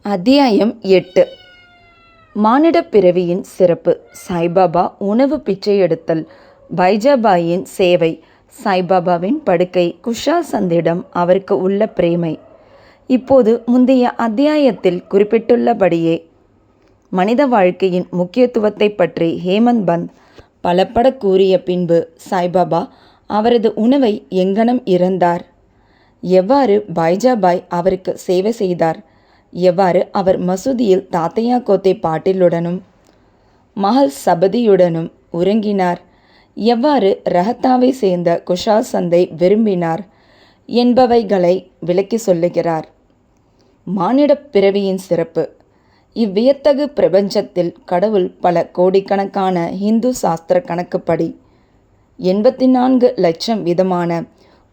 அத்தியாயம் 8. மானிடப் பிறவியின் சிறப்பு. சாய்பாபா உணவு பிச்சை எடுத்தல், பைஜாபாயின் சேவை, சாய்பாபாவின் படுக்கை, குஷால் சந்திடம் அவருக்கு உள்ள பிரேமை. இப்போது முந்தைய அத்தியாயத்தில் குறிப்பிட்டுள்ளபடியே மனித வாழ்க்கையின் முக்கியத்துவத்தை பற்றி ஹேமந்த் பந்த் பலப்பட கூறிய பின்பு சாய்பாபா அவரது உணவை எங்கனம் இறந்தார், எவ்வாறு பைஜாபாய் அவருக்கு சேவை செய்தார், எவ்வாறு அவர் மசூதியில் தாத்தையா கோத்தே பாட்டிலுடனும் மஹல் சபதியுடனும் உறங்கினார், எவ்வாறு ரஹத்தாவை சேர்ந்த குஷால் சந்தை விரும்பினார் என்பவைகளை விளக்கி சொல்லுகிறார். மானிடப் பிறவியின் சிறப்பு. இவ்வியத்தகு பிரபஞ்சத்தில் கடவுள் பல கோடிக்கணக்கான இந்து சாஸ்திர கணக்குப்படி 84 லட்சம் விதமான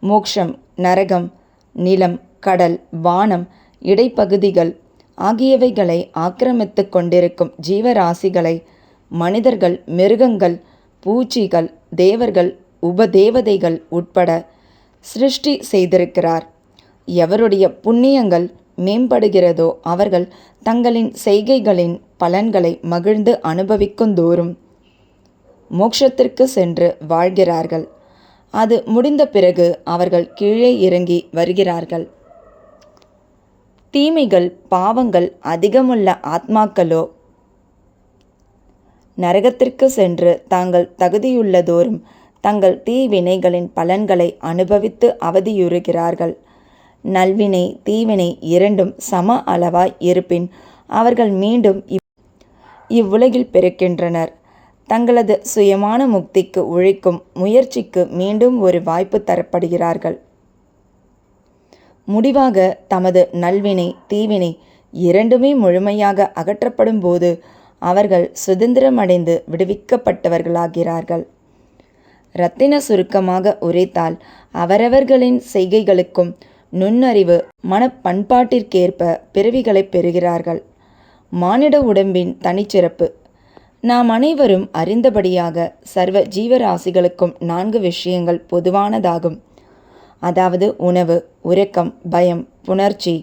மோக்ஷம், நரகம், நிலம், கடல், வானம், இடைப்பகுதிகள் ஆகியவைகளை ஆக்கிரமித்து கொண்டிருக்கும் ஜீவராசிகளை மனிதர்கள், மிருகங்கள், பூச்சிகள், தேவர்கள், உபதேவதைகள் உட்பட சிருஷ்டி செய்திருக்கிறார். எவருடைய புண்ணியங்கள் மேம்படுகிறதோ அவர்கள் தங்களின் செய்கைகளின் பலன்களை மகிழ்ந்து அனுபவிக்குந்தோறும் மோட்சத்திற்கு சென்று வாழ்கிறார்கள். அது முடிந்த பிறகு அவர்கள் கீழே இறங்கி வருகிறார்கள். தீமைகள், பாவங்கள் அதிகமுள்ள ஆத்மாக்களோ நரகத்திற்கு சென்று தாங்கள் தகுதியுள்ளதோறும் தங்கள் தீவினைகளின் பலன்களை அனுபவித்து அவதியுறுகிறார்கள். நல்வினை, தீவினை இரண்டும் சம அளவாய் இருப்பின் அவர்கள் மீண்டும் இவ்வுலகில் பிறக்கின்றனர். தங்களது சுயமான முக்திக்கு உழைக்கும் முயற்சிக்கு மீண்டும் ஒரு வாய்ப்பு தரப்படுகிறார்கள். முடிவாக தமது நல்வினை, தீவினை இரண்டுமே முழுமையாக அகற்றப்படும் போது அவர்கள் சுதந்திரமடைந்து விடுவிக்கப்பட்டவர்களாகிறார்கள். இரத்தின சுருக்கமாக உரைத்தால், அவரவர்களின் செய்கைகளுக்கும் நுண்ணறிவு, மனப்பண்பாட்டிற்கேற்ப பிறவிகளை பெறுகிறார்கள். மானிட உடம்பின் தனிச்சிறப்பு. நாம் அனைவரும் அறிந்தபடியாக சர்வ ஜீவராசிகளுக்கும் 4 விஷயங்கள் பொதுவானதாகும். அதாவது உணவு, உறக்கம், பயம், புணர்ச்சி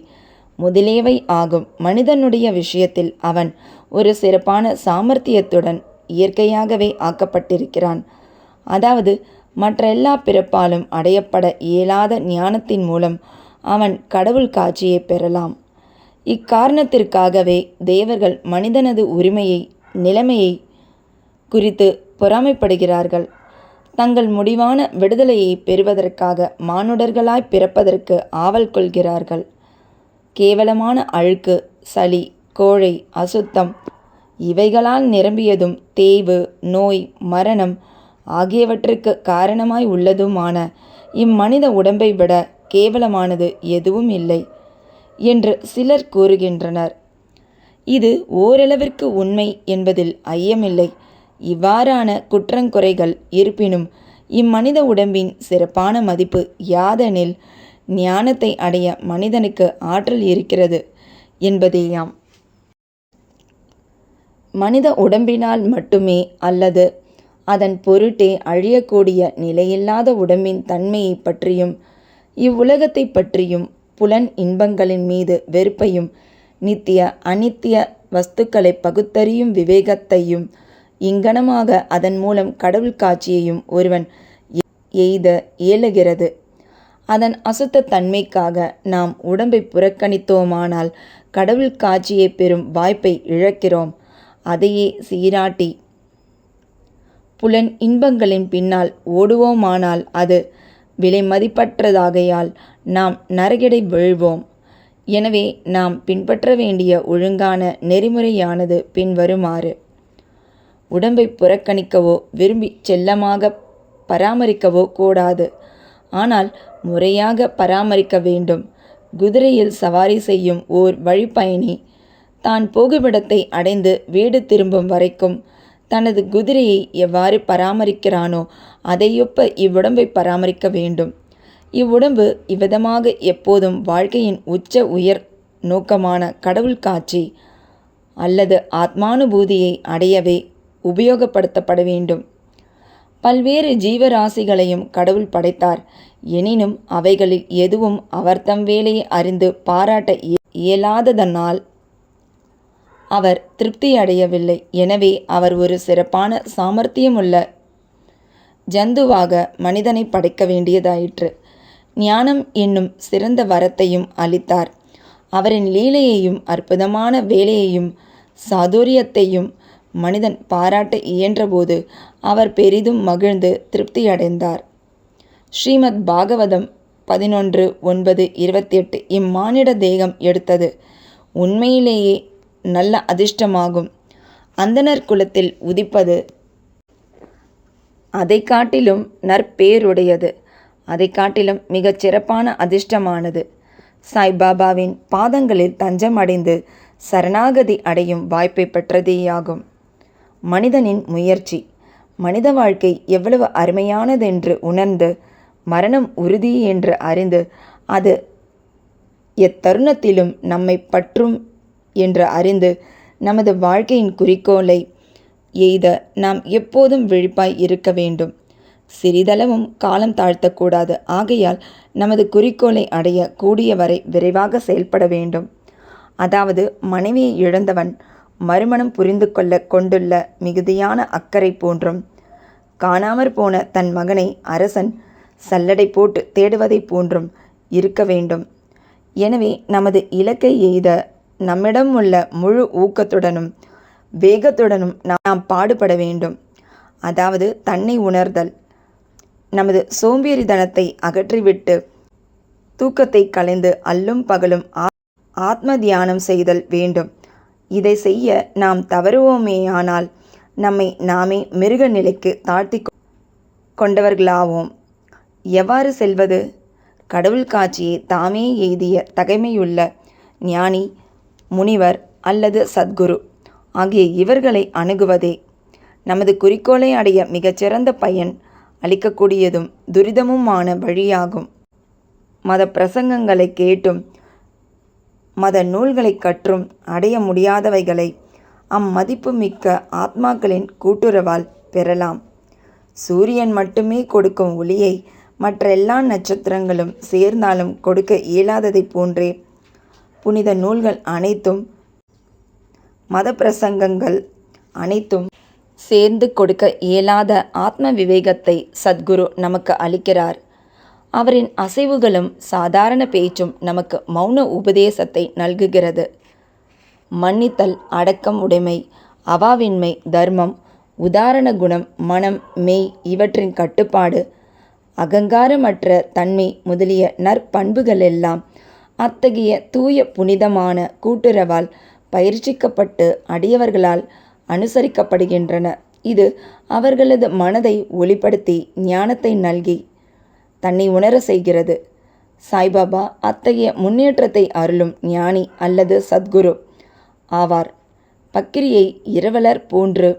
முதலியவை ஆகும். மனிதனுடைய விஷயத்தில் அவன் ஒரு சிறப்பான சாமர்த்தியத்துடன் இயற்கையாகவே ஆக்கப்பட்டிருக்கிறான். அதாவது மற்ற எல்லா பிறப்பாலும் அடையப்பட இயலாத ஞானத்தின் மூலம் அவன் கடவுள் காட்சியை பெறலாம். இக்காரணத்திற்காகவே தேவர்கள் மனிதனது உரிமையை, நிலைமையை குறித்து பொறாமைப்படுகிறார்கள். தங்கள் முடிவான விடுதலையை பெறுவதற்காக மானுடர்களாய் பிறப்பதற்கு ஆவல் கொள்கிறார்கள். கேவலமான அழுக்கு, சளி, கோழை, அசுத்தம் இவைகளால் நிரம்பியதும் தேய்வு, நோய், மரணம் ஆகியவற்றுக்கு காரணமாய் உள்ளதுமான இம்மனித உடம்பை விட கேவலமானது எதுவும் இல்லை என்று சிலர் கூறுகின்றனர். இது ஓரளவிற்கு உண்மை என்பதில் ஐயமில்லை. இவ்வாறான குற்றங்குறைகள் இருப்பினும் இம்மனித உடம்பின் சிறப்பான மதிப்பு யாதெனில், ஞானத்தை அடைய மனிதனுக்கு ஆற்றல் இருக்கிறது என்பதேயாம். மனித உடம்பினால் மட்டுமே அல்லது அதன் பொருட்டே அழியக்கூடிய நிலையில்லாத உடம்பின் தன்மையை பற்றியும் இவ்வுலகத்தை பற்றியும் புலன் இன்பங்களின் மீது வெறுப்பையும் நித்திய அநித்திய வஸ்துக்களை பகுத்தறியும் விவேகத்தையும் இங்கனமாக அதன் மூலம் கடவுள் காட்சியையும் ஒருவன் எய்த இயலுகிறது. அதன் அசுத்த தன்மைக்காக நாம் உடம்பை புறக்கணித்தோமானால் கடவுள் காட்சியை பெறும் வாய்ப்பை இழக்கிறோம். அதையே சீராட்டி புலன் இன்பங்களின் பின்னால் ஓடுவோமானால் அது விலை மதிப்பற்றதாகையால் நாம் நரகிடை வீழ்வோம். எனவே நாம் பின்பற்ற வேண்டிய ஒழுங்கான நெறிமுறையானது பின்வருமாறு. உடம்பை புறக்கணிக்கவோ விரும்பி செல்லமாக பராமரிக்கவோ கூடாது. ஆனால் முறையாக பராமரிக்க வேண்டும். குதிரையில் சவாரி செய்யும் ஓர் வழிப்பயணி தான் போகுமிடத்தை அடைந்து வீடு திரும்பும் வரைக்கும் தனது குதிரையை எவ்வாறு பராமரிக்கிறானோ அதையொப்ப இவ்வுடம்பை பராமரிக்க வேண்டும். இவ்வுடம்பு இவ்விதமாக எப்போதும் வாழ்க்கையின் உச்ச உயர் நோக்கமான கடவுள் காட்சி அல்லது ஆத்மானுபூதியை அடையவே உபயோகப்படுத்தப்பட வேண்டும். பல்வேறு ஜீவராசிகளையும் கடவுள் படைத்தார். எனினும் அவைகளில் எதுவும் அவர்தம் வேலையை அறிந்து பாராட்ட இயலாததனால் அவர் திருப்தி அடையவில்லை. எனவே அவர் ஒரு சிறப்பான சாமர்த்தியமுள்ள ஜந்துவாக மனிதனை படைக்க வேண்டியதாயிற்று. ஞானம் என்னும் சிறந்த வரத்தையும் அளித்தார். அவரின் லீலையையும் அற்புதமான வேலையையும் சாதுரியத்தையும் மனிதன் பாராட்ட இயன்றபோது அவர் பெரிதும் மகிழ்ந்து திருப்தியடைந்தார். ஸ்ரீமத் பாகவதம் 11:9-28 இம்மானிட தேகம் எடுத்தது உண்மையிலேயே நல்ல அதிர்ஷ்டமாகும். அந்தணர் குலத்தில் உதிப்பது அதை காட்டிலும் நற்பேருடையது, அதை காட்டிலும் மிகச் சிறப்பான அதிர்ஷ்டமானது. சாய்பாபாவின் பாதங்களில் தஞ்சம் அடைந்து சரணாகதி அடையும் வாய்ப்பை பெற்றதேயாகும். மனிதனின் முயற்சி. மனித வாழ்க்கை எவ்வளவு அருமையானதென்று உணர்ந்து, மரணம் உறுதி என்று அறிந்து, அது எத்தருணத்திலும் நம்மை பற்றும் என்று அறிந்து, நமது வாழ்க்கையின் குறிக்கோளை எய்த நாம் எப்போதும் விழிப்பாய் இருக்க வேண்டும். சிறிதளவும் காலம் தாழ்த்தக்கூடாது. ஆகையால் நமது குறிக்கோளை அடைய கூடியவரை விரைவாக செயல்பட வேண்டும். அதாவது மனைவியை இழந்தவன் மறுமணம் புரிந்து கொண்டுள்ள மிகுதியான அக்கறை போன்றும், காணாமற் போன தன் மகனை அரசன் சல்லடை போட்டு தேடுவதை போன்றும் இருக்க வேண்டும். எனவே நமது இலக்கை எய்த நம்மிடம் உள்ள முழு ஊக்கத்துடனும் வேகத்துடனும் நாம் பாடுபட வேண்டும். அதாவது தன்னை உணர்தல், நமது சோம்பேறித்தனத்தை அகற்றிவிட்டு தூக்கத்தை கலைந்து அல்லும் பகலும் ஆத்ம தியானம் செய்தல் வேண்டும். இதை செய்ய நாம் தவறுவோமேயானால் நம்மை நாமே மிருக நிலைக்கு தாழ்த்தி கொண்டவர்களாவோம். எவ்வாறு செல்வது? கடவுள் காட்சியை தாமே எய்திய தகைமையுள்ள ஞானி, முனிவர் அல்லது சத்குரு ஆகிய இவர்களை அணுகுவதே நமது குறிக்கோளை அடைய மிகச்சிறந்த பயன் அளிக்கக்கூடியதும் துரிதமுமான வழியாகும். மத பிரசங்கங்களை கேட்டும் மத நூல்களை கற்றும் அடைய முடியாதவைகளை அம்மதிப்பு மிக்க ஆத்மாக்களின் கூட்டுறவால் பெறலாம். சூரியன் மட்டுமே கொடுக்கும் ஒளியை மற்ற எல்லா நட்சத்திரங்களும் சேர்ந்தாலும் கொடுக்க இயலாததை போன்றே புனித நூல்கள் அனைத்தும், மத பிரசங்கங்கள் அனைத்தும் சேர்ந்து கொடுக்க இயலாத ஆத்ம விவேகத்தை சத்குரு நமக்கு அளிக்கிறார். அவரின் அசைவுகளும் சாதாரண பேச்சும் நமக்கு மௌன உபதேசத்தை நல்குகிறது. மன்னித்தல், அடக்கம், உடைமை, அவாவின்மை, தர்மம், உதாரண குணம், மனம், மெய் இவற்றின் கட்டுப்பாடு, அகங்காரமற்ற தன்மை முதலிய நற்பண்புகளெல்லாம் அத்தகைய தூய புனிதமான கூட்டுறவால் பயிற்சிக்கப்பட்டு அடியவர்களால் அனுசரிக்கப்படுகின்றன. இது அவர்களது மனதை ஒளிப்படுத்தி ஞானத்தை நல்கி தன்னை உணர செய்கிறது. சாய்பாபா அத்தகைய முன்னேற்றத்தை அருளும் ஞானி அல்லது சத்குரு ஆவார். பக்கிரியை இரவலர் போன்று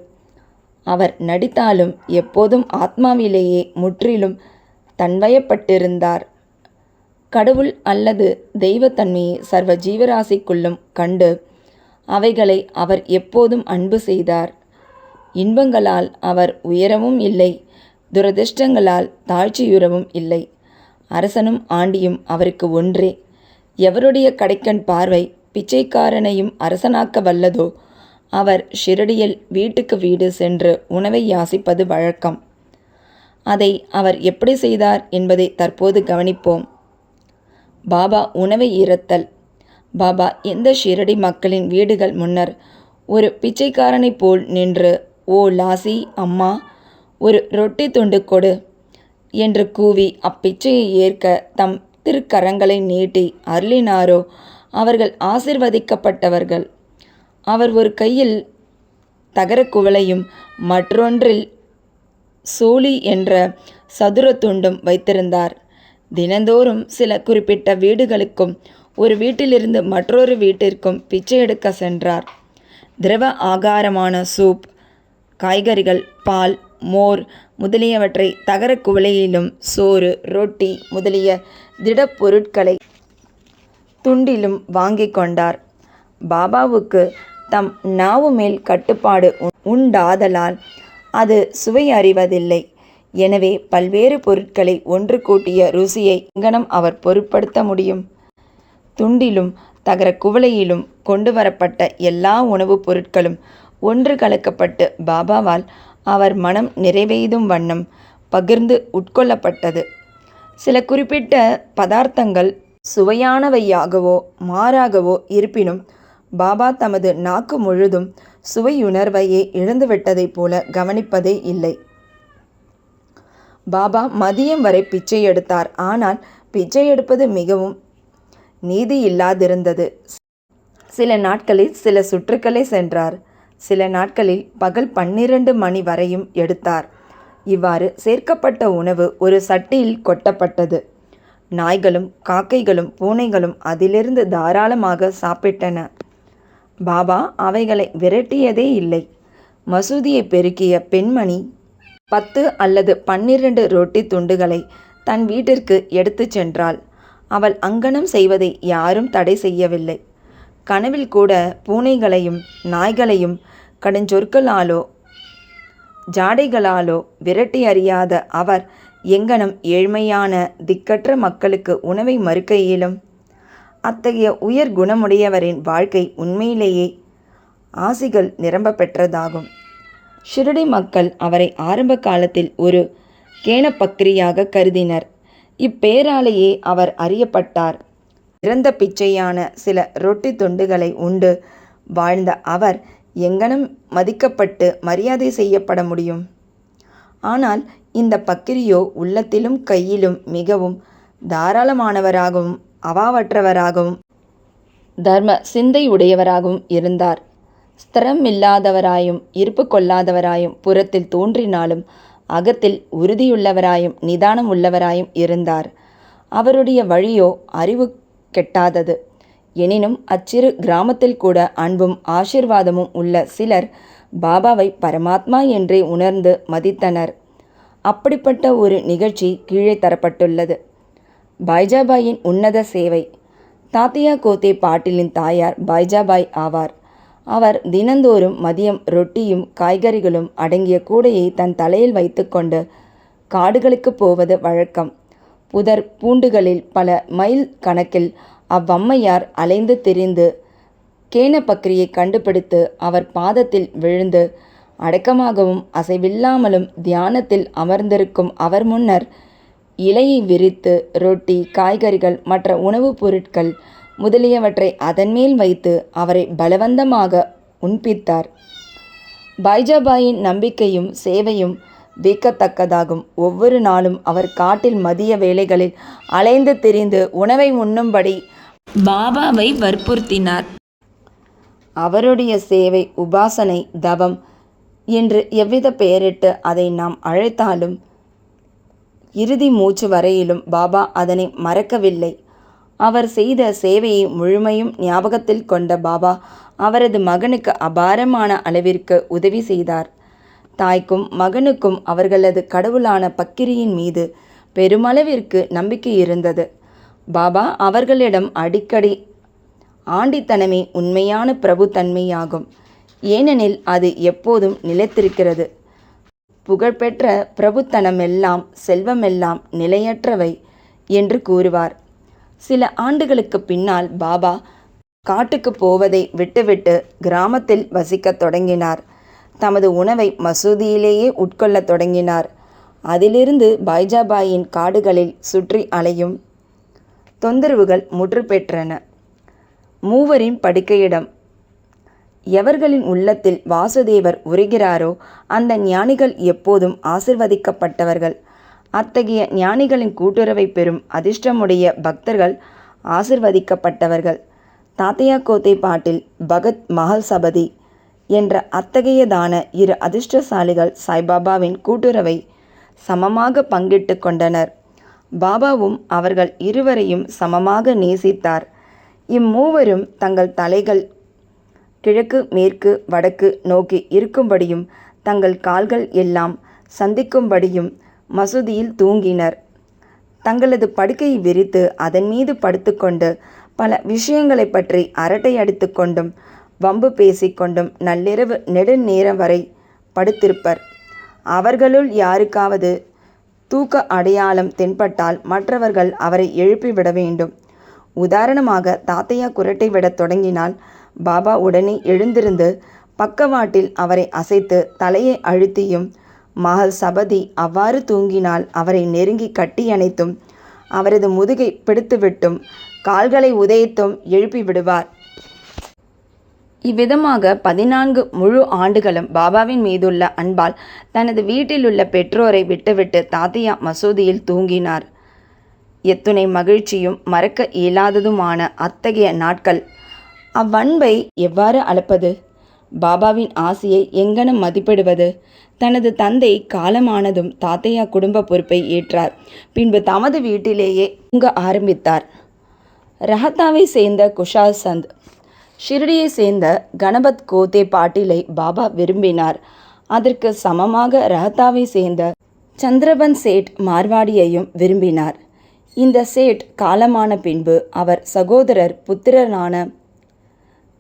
அவர் நடித்தாலும் எப்போதும் ஆத்மாவிலேயே முற்றிலும் தன்வயப்பட்டிருந்தார். கடவுள் அல்லது தெய்வத்தன்மையை சர்வ ஜீவராசிக்குள்ளும் கண்டு அவைகளை அவர் எப்போதும் அன்பு செய்தார். இன்பங்களால் அவர் உயரவும் இல்லை, துரதிர்ஷ்டங்களால் தாழ்ச்சியுறவும் இல்லை. அரசனும் ஆண்டியும் அவருக்கு ஒன்றே. எவருடைய கடைக்கண் பார்வை பிச்சைக்காரனையும் அரசனாக்க வல்லதோ அவர் ஷிரடியில் வீட்டுக்கு வீடு சென்று உணவை யாசிப்பது வழக்கம். அதை அவர் எப்படி செய்தார் என்பதை தற்போது கவனிப்போம். பாபா உணவை இறத்தல். பாபா எந்த ஷிரடி மக்களின் வீடுகள் முன்னர் ஒரு பிச்சைக்காரனைப் போல் நின்று, "ஓ லாசி அம்மா, ஒரு ரொட்டி துண்டு கொடு" என்று கூவி அப்பிச்சையை ஏற்க தம் திருக்கரங்களை நீட்டி அருளினாரோ அவர்கள் ஆசிர்வதிக்கப்பட்டவர்கள். அவர் ஒரு கையில் தகரக் குவளையும் மற்றொன்றில் சோழி என்ற சதுர துண்டும் வைத்திருந்தார். தினந்தோறும் சில குறிப்பிட்ட வீடுகளுக்கும் ஒரு வீட்டிலிருந்து மற்றொரு வீட்டிற்கும் பிச்சை எடுக்க சென்றார். திரவ ஆகாரமான சூப், காய்கறிகள், பால், மோர் முதலியவற்றை தகரக் குவளையிலும், சோறு, ரொட்டி முதலிய திடப்பொருட்களை துண்டிலும் வாங்கி கொண்டார். பாபாவுக்கு தம் நாவு மேல் கட்டுப்பாடு உண்டாதலால் அது சுவை அறிவதில்லை. எனவே பல்வேறு பொருட்களை ஒன்று கூட்டிய ருசியை எங்கனம் அவர் பொருட்படுத்த முடியும்? துண்டிலும் தகர குவளையிலும் கொண்டு வரப்பட்ட எல்லா உணவுப் பொருட்களும் ஒன்று கலக்கப்பட்டு பாபாவால் அவர் மனம் நிறைவெய்தும் வண்ணம் பகிர்ந்து உட்கொள்ளப்பட்டது. சில குறிப்பிட்ட பதார்த்தங்கள் சுவையானவையாகவோ மாறாகவோ இருப்பினும் பாபா தமது நாக்கு முழுதும் சுவையுணர்வையே இழந்துவிட்டதைப் போல கவனிப்பதே இல்லை. பாபா மதியம் வரை பிச்சை எடுத்தார். ஆனால் பிச்சை எடுப்பது மிகவும் நீதியில்லாதிருந்தது. சில நாட்களில் சில சுற்றுக்களை சென்றார். சில நாட்களில் பகல் 12 மணி வரையும் எடுத்தார். இவ்வாறு சேர்க்கப்பட்ட உணவு ஒரு சட்டியில் கொட்டப்பட்டது. நாய்களும் காக்கைகளும் பூனைகளும் அதிலிருந்து தாராளமாக சாப்பிட்டன. பாபா அவைகளை விரட்டியதே இல்லை. மசூதியை பெருக்கிய பெண்மணி 10 அல்லது 12 ரொட்டி துண்டுகளை தன் வீட்டிற்கு எடுத்துச் சென்றாள். அவள் அங்கனம் செய்வதை யாரும் தடை செய்யவில்லை. கனவில் கூட பூனைகளையும் நாய்களையும் கடுஞ்சொற்களாலோ ஜாடைகளாலோ விரட்டி அறியாத அவர் எங்கனம் ஏழ்மையான திக்கற்ற மக்களுக்கு உணவை மறுக்க இயலும்? அத்தகைய உயர் குணமுடையவரின் வாழ்க்கை உண்மையிலேயே ஆசிகள் நிரம்ப பெற்றதாகும். ஷிரடி மக்கள் அவரை ஆரம்ப காலத்தில் ஒரு கேனப்பக்கிரியாக கருதினர். இப்பெயராலேயே அவர் அறியப்பட்டார். இறந்த பிச்சையான சில ரொட்டி துண்டுகளை உண்டு வாழ்ந்த அவர் எங்கனம் மதிக்கப்பட்டு மரியாதை செய்யப்பட முடியும்? ஆனால் இந்த பக்கிரியோ உள்ளத்திலும் கையிலும் மிகவும் தாராளமானவராகவும் அவாவற்றவராகவும் தர்ம சிந்தையுடையவராகவும் இருந்தார். ஸ்திரமில்லாதவராயும் இருப்பு கொள்ளாதவராயும் புறத்தில் தோன்றினாலும் அகத்தில் உறுதியுள்ளவராயும் நிதானம் உள்ளவராயும் இருந்தார். அவருடைய வழியோ அறிவு கெட்டாதது. எனினும் அச்சிறு கிராமத்தில் கூட அன்பும் ஆசீர்வாதமும் உள்ள சிலர் பாபாவை பரமாத்மா என்றே உணர்ந்து மதித்தனர். அப்படிப்பட்ட ஒரு நிகழ்ச்சி கீழே தரப்பட்டுள்ளது. பைஜாபாயின் உன்னத சேவை. தாத்தியா கோத்தே பாட்டிலின் தாயார் பைஜாபாய் ஆவார். அவர் தினந்தோறும் மதியம் ரொட்டியும் காய்கறிகளும் அடங்கிய கூடையை தன் தலையில் வைத்துக்கொண்டு காடுகளுக்கு போவது வழக்கம். புதர் பூண்டுகளில் பல மைல் கணக்கில் அவ்வம்மையார் அலைந்து திரிந்து கேனப்பக்கிரியை கண்டுபிடித்து அவர் பாதத்தில் விழுந்து அடக்கமாகவும் அசைவில்லாமலும் தியானத்தில் அமர்ந்திருக்கும் அவர் முன்னர் இலையை விரித்து ரொட்டி காய்கறிகள் மற்ற உணவுப் பொருட்கள் முதலியவற்றை அதன்மேல் வைத்து அவரை பலவந்தமாக உண்பித்தார். பைஜாபாயின் நம்பிக்கையும் சேவையும் வியக்கத்தக்கதாகும். ஒவ்வொரு நாளும் அவர் காட்டில் மதிய வேளைகளில் அலைந்து திரிந்து உணவை உண்ணும்படி பாபாவை வற்புறுத்தினார். அவருடைய சேவை உபாசனை தவம் என்று எவ்வித பெயரிட்டு அதை நாம் அழைத்தாலும் இறுதி மூச்சு வரையிலும் பாபா அதனை மறக்கவில்லை. அவர் செய்த சேவையை முழுமையும் ஞாபகத்தில் கொண்ட பாபா அவரது மகனுக்கு அபாரமான அளவிற்கு உதவி செய்தார். தாய்க்கும் மகனுக்கும் அவர்களது கடவுளான பக்கிரியின் மீது பெருமளவிற்கு நம்பிக்கை இருந்தது. பாபா அவர்களிடம் அடிக்கடி ஆண்டித்தனமே உண்மையான பிரபுத்தன்மையாகும். ஏனெனில் அது எப்போதும் நிலைத்திருக்கிறது. புகழ்பெற்ற பிரபுத்தனமெல்லாம் செல்வமெல்லாம் நிலையற்றவை என்று கூறுவார். சில ஆண்டுகளுக்கு பின்னால் பாபா காட்டுக்கு போவதை விட்டுவிட்டு கிராமத்தில் வசிக்கத் தொடங்கினார். தமது உணவை மசூதியிலேயே உட்கொள்ளத் தொடங்கினார். அதிலிருந்து பைஜாபாயின் காடுகளில் சுற்றி அலையும் தொந்தரவுகள் முற்று பெற்றன. மூவரின் படுக்கையிடம். எவர்களின் உள்ளத்தில் வாசுதேவர் உரைகிறாரோ அந்த ஞானிகள் எப்போதும் ஆசிர்வதிக்கப்பட்டவர்கள். அத்தகைய ஞானிகளின் கூட்டுறவை பெறும் அதிர்ஷ்டமுடைய பக்தர்கள் ஆசிர்வதிக்கப்பட்டவர்கள். தாத்தியா கோத்தே பாட்டில் பகத் மஹல் சபதி என்ற அத்தகையதான இரு அதிர்ஷ்டசாலிகள் சாய்பாபாவின் கூட்டுறவை சமமாக பங்கிட்டு கொண்டனர். பாபாவும் அவர்கள் இருவரையும் சமமாக நேசித்தார். இம்மூவரும் தங்கள் தலைகள் கிழக்கு மேற்கு வடக்கு நோக்கி இருக்கும்படியும் தங்கள் கால்கள் எல்லாம் சந்திக்கும்படியும் மசூதியில் தூங்கினர். தங்களது படுக்கையை விரித்து அதன் மீது படுத்துக்கொண்டு பல விஷயங்களை பற்றி அரட்டை அடித்து கொண்டும் வம்பு பேசிக்கொண்டும் நள்ளிரவு நெடுநேரம் வரை படுத்திருப்பர். அவர்களுள் யாருக்காவது தூக்க அடையாளம் தென்பட்டால் மற்றவர்கள் அவரை எழுப்பிவிட வேண்டும். உதாரணமாக தாத்தையா குரட்டை விடத் தொடங்கினால் பாபா உடனே எழுந்திருந்து பக்கவாட்டில் அவரை அசைத்து தலையை அழுத்தியும், மகள் சபதி அவ்வாறு தூங்கினால் அவரை நெருங்கி கட்டியணைத்தும் அவரது முதுகை பிடித்துவிட்டும் கால்களை உதைத்தும் எழுப்பி விடுவார். இவ்விதமாக 14 முழு ஆண்டுகளும் பாபாவின் மீதுள்ள அன்பால் தனது வீட்டிலுள்ள பெற்றோரை விட்டுவிட்டு தாத்தையா மசூதியில் தூங்கினார். எத்துணை மகிழ்ச்சியும் மறக்க இயலாததுமான அத்தகைய நாட்கள்! அவ்வன்பை எவ்வாறு அளப்பது? பாபாவின் ஆசியை எங்கனம் மதிப்பிடுவது? தனது தந்தை காலமானதும் தாத்தையா குடும்ப பொறுப்பை ஏற்றார். பின்பு தமது வீட்டிலேயே தூங்க ஆரம்பித்தார். ரஹத்தாவை சேர்ந்த குஷால் சந்த், ஷிரடியை சேர்ந்த கணபத் கோத்தே பாட்டீலை பாபா விரும்பினார். அதற்கு சமமாக ரஹத்தாவை சேர்ந்த சந்திரபன் சேட் மார்வாடியையும் விரும்பினார். இந்த சேட் காலமான பின்பு அவர் சகோதரர் புத்திரனான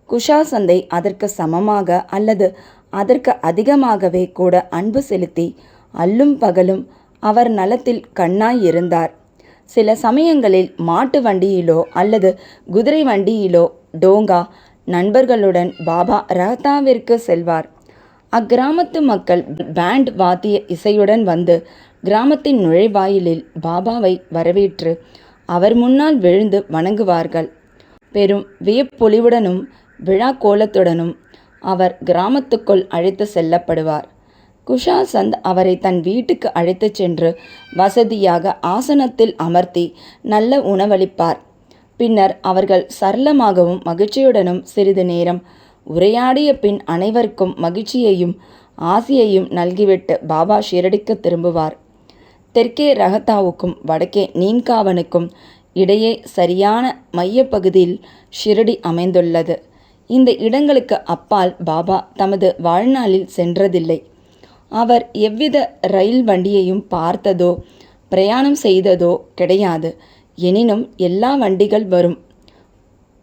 குஷால் சந்தை அதற்கு சமமாக அல்லது அதற்கு அதிகமாகவே கூட அன்பு செலுத்தி அல்லும் பகலும் அவர் நலத்தில் கண்ணாய் இருந்தார். சில சமயங்களில் மாட்டு வண்டியிலோ அல்லது குதிரை வண்டியிலோ டோங்கா நண்பர்களுடன் பாபா ரஹத்தாவிற்கு செல்வார். அக்கிராமத்து மக்கள் பேண்ட் வாத்திய இசையுடன் வந்து கிராமத்தின் நுழைவாயிலில் பாபாவை வரவேற்று அவர் முன்னால் விழுந்து வணங்குவார்கள். பெரும் வியப்பொலிவுடனும் விழா கோலத்துடனும் அவர் கிராமத்துக்குள் அழைத்து செல்லப்படுவார். குஷால் சந்த் அவரை தன் வீட்டுக்கு அழைத்துச் சென்று வசதியாக ஆசனத்தில் அமர்த்தி நல்ல உணவளிப்பார். பின்னர் அவர்கள் சரளமாகவும் மகிழ்ச்சியுடனும் சிறிது நேரம் உரையாடிய பின் அனைவருக்கும் மகிழ்ச்சியையும் ஆசியையும் நல்கிவிட்டு பாபா ஷிரடிக்கு திரும்புவார். தெற்கே ரஹத்தாவுக்கும் வடக்கே நீன்காவனுக்கும் இடையே சரியான மையப்பகுதியில் ஷிரடி அமைந்துள்ளது. இந்த இடங்களுக்கு அப்பால் பாபா தமது வாழ்நாளில் சென்றதில்லை. அவர் எவ்வித ரயில் வண்டியையும் பார்த்ததோ பிரயாணம் செய்ததோ கிடையாது. எனினும் எல்லா வண்டிகள் வரும்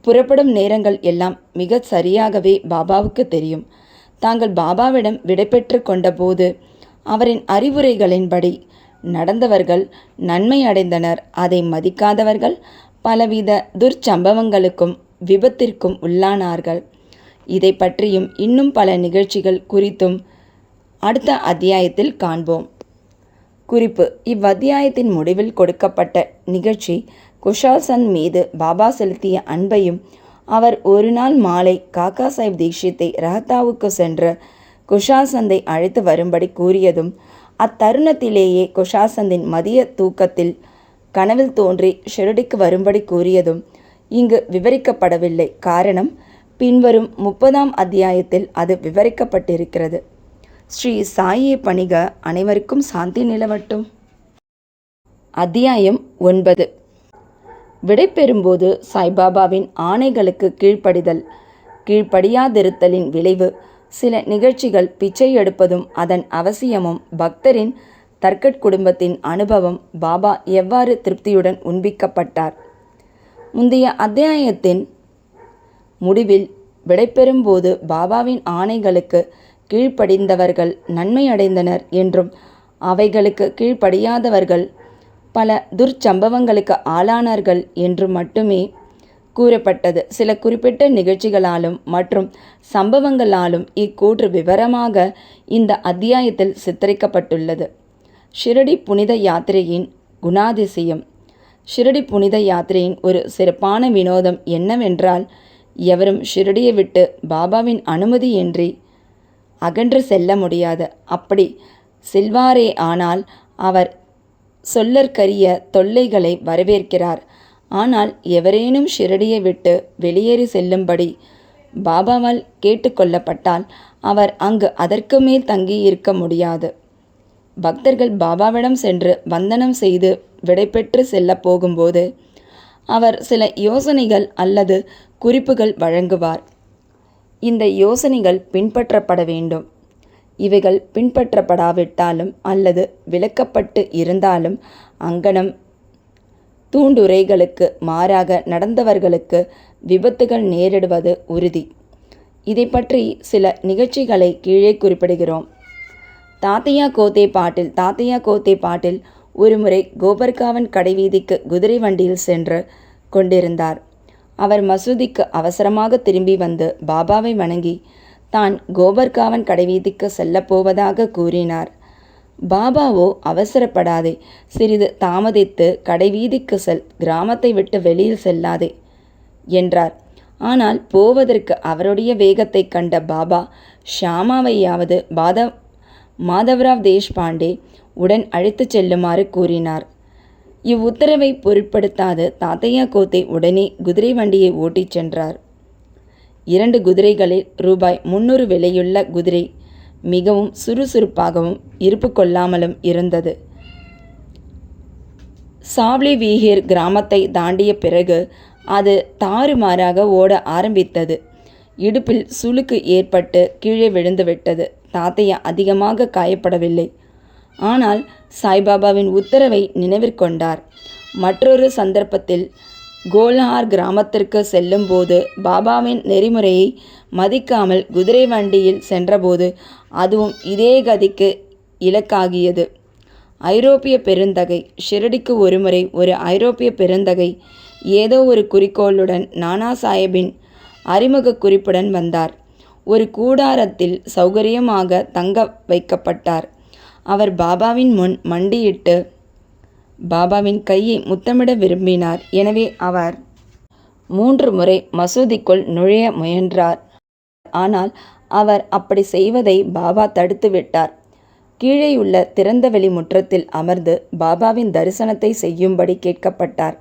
புறப்படும் நேரங்கள் எல்லாம் மிக சரியாகவே பாபாவுக்கு தெரியும். தாங்கள் பாபாவிடம் விடைபெற்று கொண்டபோது அவரின் அறிவுரைகளின்படி நடந்தவர்கள் நன்மை அடைந்தனர். அதை மதிக்காதவர்கள் பலவித துர்ச்சம்பவங்களுக்கும் விபத்திற்கும் உள்ளானார்கள். இதை பற்றியும் இன்னும் பல நிகழ்ச்சிகள் குறித்தும் அடுத்த அத்தியாயத்தில் காண்போம். குறிப்பு: இவ்வத்தியாயத்தின் முடிவில் கொடுக்கப்பட்ட நிகழ்ச்சி குஷால் சந்த் மீது பாபா செலுத்திய அன்பையும், அவர் ஒரு நாள் மாலை காக்கா சாஹிப் தீக்ஷித்தை ரஹத்தாவுக்கு சென்று குஷால் சந்தை அழைத்து வரும்படி கூறியதும், அத்தருணத்திலேயே குஷால் சந்தின் மதிய தூக்கத்தில் கனவில் தோன்றி ஷிரடிக்கு வரும்படி கூறியதும் இங்கு விவரிக்கப்படவில்லை. காரணம், பின்வரும் 30ஆம் அத்தியாயத்தில் அது விவரிக்கப்பட்டிருக்கிறது. ஸ்ரீ சாயியை பணிக. அனைவருக்கும் சாந்தி நிலவட்டும். அத்தியாயம் 9. விடைபெறும்போது சாய்பாபாவின் ஆணைகளுக்கு கீழ்ப்படிதல். கீழ்ப்படியாதிருத்தலின் விளைவு. சில நிகழ்ச்சிகள், பிச்சை எடுப்பதும் அதன் அவசியமும், பக்தரின் தர்கட் குடும்பத்தின் அனுபவம், பாபா எவ்வாறு திருப்தியுடன் உண்பிக்கப்பட்டார். முந்தைய அத்தியாயத்தின் முடிவில் விடைபெறும்போது பாபாவின் ஆணைகளுக்கு கீழ்ப்படிந்தவர்கள் நன்மை அடைந்தனர் என்றும், அவைகளுக்கு கீழ்ப்படியாதவர்கள் பல துர்ச்சம்பவங்களுக்கு ஆளானார்கள் என்று மட்டுமே கூறப்பட்டது. சில குறிப்பிட்ட நிகழ்ச்சிகளாலும் மற்றும் சம்பவங்களாலும் இக்கூற்று விவரமாக இந்த அத்தியாயத்தில் சித்தரிக்கப்பட்டுள்ளது. ஷிரடி புனித யாத்திரையின் குணாதிசயம். ஷிரடி புனித யாத்திரையின் ஒரு சிறப்பான வினோதம் என்னவென்றால், எவரும் ஷிரடியை விட்டு பாபாவின் அனுமதியின்றி அகன்று செல்ல முடியாது. அப்படி செல்வாரே ஆனால் அவர் சொல்லற்கரிய தொல்லைகளை வரவேற்கிறார். ஆனால் எவரேனும் ஷிரடியை விட்டு வெளியேறி செல்லும்படி பாபாவால் கேட்டுக்கொள்ளப்பட்டால் அவர் அங்கு அதற்கு மேல் தங்கியிருக்க முடியாது. பக்தர்கள் பாபாவிடம் சென்று வந்தனம் செய்து விடைபெற்று செல்ல போகும்போது அவர் சில யோசனைகள் அல்லது குறிப்புகள் வழங்குவார். இந்த யோசனைகள் பின்பற்றப்பட வேண்டும். இவைகள் பின்பற்றப்படாவிட்டாலும் அல்லது விலக்கப்பட்டு இருந்தாலும் அங்கனம் தூண்டுரைகளுக்கு மாறாக நடந்தவர்களுக்கு விபத்துகள் நேரிடுவது உறுதி. இதை பற்றி சில நிகழ்ச்சிகளை கீழே குறிப்பிடுகிறோம். தாத்தையா கோத்தே பாட்டில் ஒருமுறை கோபர்காவன் கடைவீதிக்கு குதிரை வண்டியில் சென்று கொண்டிருந்தார். அவர் மசூதிக்கு அவசரமாக திரும்பி வந்து பாபாவை வணங்கி தான் கோபர்காவன் கடைவீதிக்கு செல்லப்போவதாக கூறினார். பாபாவோ, அவசரப்படாதே, சிறிது தாமதித்து கடைவீதிக்கு செல், கிராமத்தை விட்டு வெளியில் செல்லாதே என்றார். ஆனால் போவதற்கு அவருடைய வேகத்தை கண்ட பாபா ஷியாமாவையாவது மாதவராவ் தேஷ்பாண்டே உடன் அழைத்துச் செல்லுமாறு கூறினார். இவ்வுத்தரவை பொருட்படுத்தாது தாத்தையா கோத்தே உடனே குதிரை வண்டியை ஓட்டிச் சென்றார். 2 குதிரைகளில் ரூபாய் 300 விலையுள்ள குதிரை மிகவும் சுறுசுறுப்பாகவும் இருப்பு கொள்ளாமலும் இருந்தது. சாவ்லி வீஹிர் கிராமத்தை தாண்டிய பிறகு அது தாறுமாறாக ஓட ஆரம்பித்தது. இடுப்பில் சுளுக்கு ஏற்பட்டு கீழே விழுந்துவிட்டது. தாத்தையா அதிகமாக காயப்படவில்லை. ஆனால் சாய்பாபாவின் உத்தரவை நினைவிற்கொண்டார். மற்றொரு சந்தர்ப்பத்தில் கோல்ஹார் கிராமத்திற்கு செல்லும்போது பாபாவின் நெறிமுறையை மதிக்காமல் குதிரை வண்டியில் சென்றபோது அதுவும் இதே கதிக்கு இலக்காகியது. ஐரோப்பிய பெருந்தகை ஷிரடிக்கு ஒருமுறை ஒரு ஐரோப்பிய பெருந்தகை ஏதோ ஒரு குறிக்கோளுடன் நானா சாஹிப்பின் அறிமுக குறிப்புடன் வந்தார். ஒரு கூடாரத்தில் சௌகரியமாக தங்க வைக்கப்பட்டார். அவர் பாபாவின் முன் மண்டியிட்டு பாபாவின் கையை முத்தமிட விரும்பினார். எனவே அவர் 3 முறை மசூதிக்குள் நுழைய முயன்றார். ஆனால் அவர் அப்படி செய்வதை பாபா தடுத்து விட்டார். கீழேயுள்ள திறந்தவெளி முற்றத்தில் அமர்ந்து பாபாவின் தரிசனத்தை செய்யும்படி கேட்கப்பட்டார்.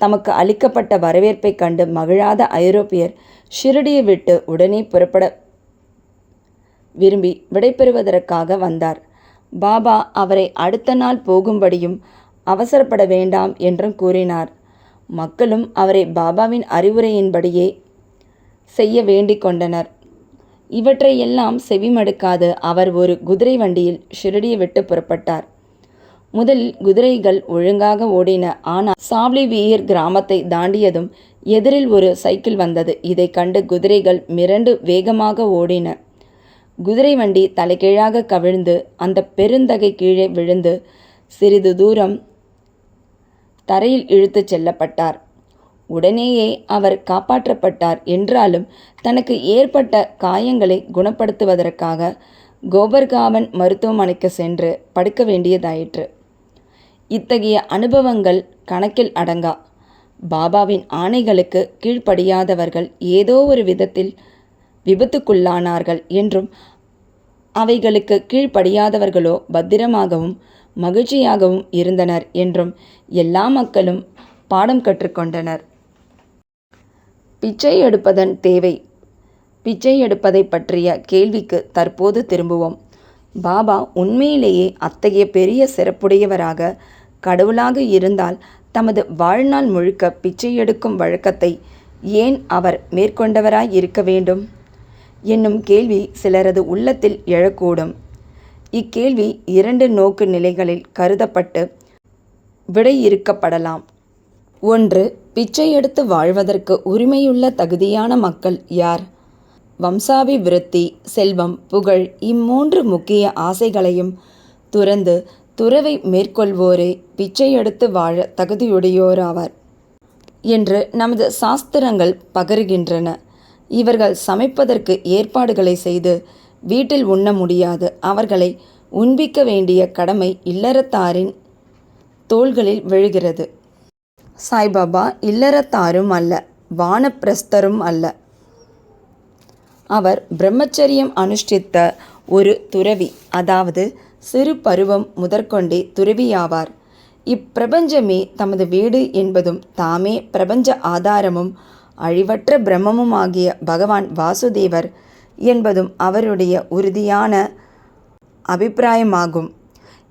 தமக்கு அளிக்கப்பட்ட வரவேற்பை கண்டு மகிழாத ஐரோப்பியர் ஷிரடியை விட்டு உடனே புறப்பட விரும்பி விடைபெறுவதற்காக வந்தார். பாபா அவரை அடுத்த நாள் போகும்படியும் அவசரப்பட வேண்டாம் என்றும் கூறினார். மக்களும் அவரை பாபாவின் அறிவுரையின்படியே செய்ய வேண்டிக் கொண்டனர். இவற்றையெல்லாம் செவிமடுக்காது அவர் ஒரு குதிரை வண்டியில் ஷிரடியை விட்டு புறப்பட்டார். முதலில் குதிரைகள் ஒழுங்காக ஓடின. ஆனால் சாவ்லி வீஹிர் கிராமத்தை தாண்டியதும் எதிரில் ஒரு சைக்கிள் வந்தது. இதை கண்டு குதிரைகள் மிரண்டு வேகமாக ஓடின. குதிரை வண்டி தலைகீழாக கவிழ்ந்து அந்த பெருந்தகை கீழே விழுந்து சிறிது தூரம் தரையில் இழுத்துச் செல்லப்பட்டார். உடனேயே அவர் காப்பாற்றப்பட்டார். என்றாலும் தனக்கு ஏற்பட்ட காயங்களை குணப்படுத்துவதற்காக கோபர்காவன் மருத்துவமனைக்கு சென்று படுக்க வேண்டியதாயிற்று. இத்தகைய அனுபவங்கள் கணக்கில் அடங்கா. பாபாவின் ஆணைகளுக்கு கீழ்ப்படியாதவர்கள் ஏதோ ஒரு விதத்தில் விபத்துக்குள்ளானார்கள் என்றும் அவைகளுக்கு கீழ்ப்படியாதவர்களோ பத்திரமாகவும் மகிழ்ச்சியாகவும் இருந்தனர் என்றும் எல்லா மக்களும் பாடம் கற்றுக்கொண்டனர். பிச்சை எடுப்பதன் தேவை. பிச்சை எடுப்பதை பற்றிய கேள்விக்கு தற்போது திரும்புவோம். பாபா உண்மையிலேயே அத்தகைய பெரிய சிறப்புடையவராக கடவுளாக இருந்தால் தமது வாழ்நாள் முழுக்க பிச்சை எடுக்கும் வழக்கத்தை ஏன் அவர் மேற்கொண்டவராய் இருக்க வேண்டும் என்னும் கேள்வி சிலரது உள்ளத்தில் எழக்கூடும். இக்கேள்வி 2 நோக்கு நிலைகளில் கருதப்பட்டு விடையிறுக்கப்படலாம். 1. பிச்சை எடுத்து வாழ்வதற்கு உரிமையுள்ள தகுதியான மக்கள் யார்? வம்சாபிவிருத்தி, செல்வம், புகழ் இம்மூன்று முக்கிய ஆசைகளையும் துறந்து துறவை மேற்கொள்வோரே பிச்சை எடுத்து வாழ தகுதியுடையோராவர் என்று நமது சாஸ்திரங்கள் பகருகின்றன. இவர்கள் சமைப்பதற்கு ஏற்பாடுகளை செய்து வீட்டில் உண்ண முடியாது. அவர்களை உண்பிக்க வேண்டிய கடமை இல்லறத்தாரின் தோள்களில் விழுகிறது. சாய்பாபா இல்லறத்தாரும் அல்ல, வானப்பிரஸ்தரும் அல்ல. அவர் பிரம்மச்சரியம் அனுஷ்டித்த ஒரு துறவி, அதாவது சிறு பருவம் முதற்கொண்டே துறவியாவார். இப்பிரபஞ்சமே தமது வீடு என்பதும் தாமே பிரபஞ்ச ஆதாரமும் அழிவற்ற பிரம்மமுமாகிய பகவான் வாசுதேவர் என்பதும் அவருடைய உறுதியான அபிப்பிராயமாகும்.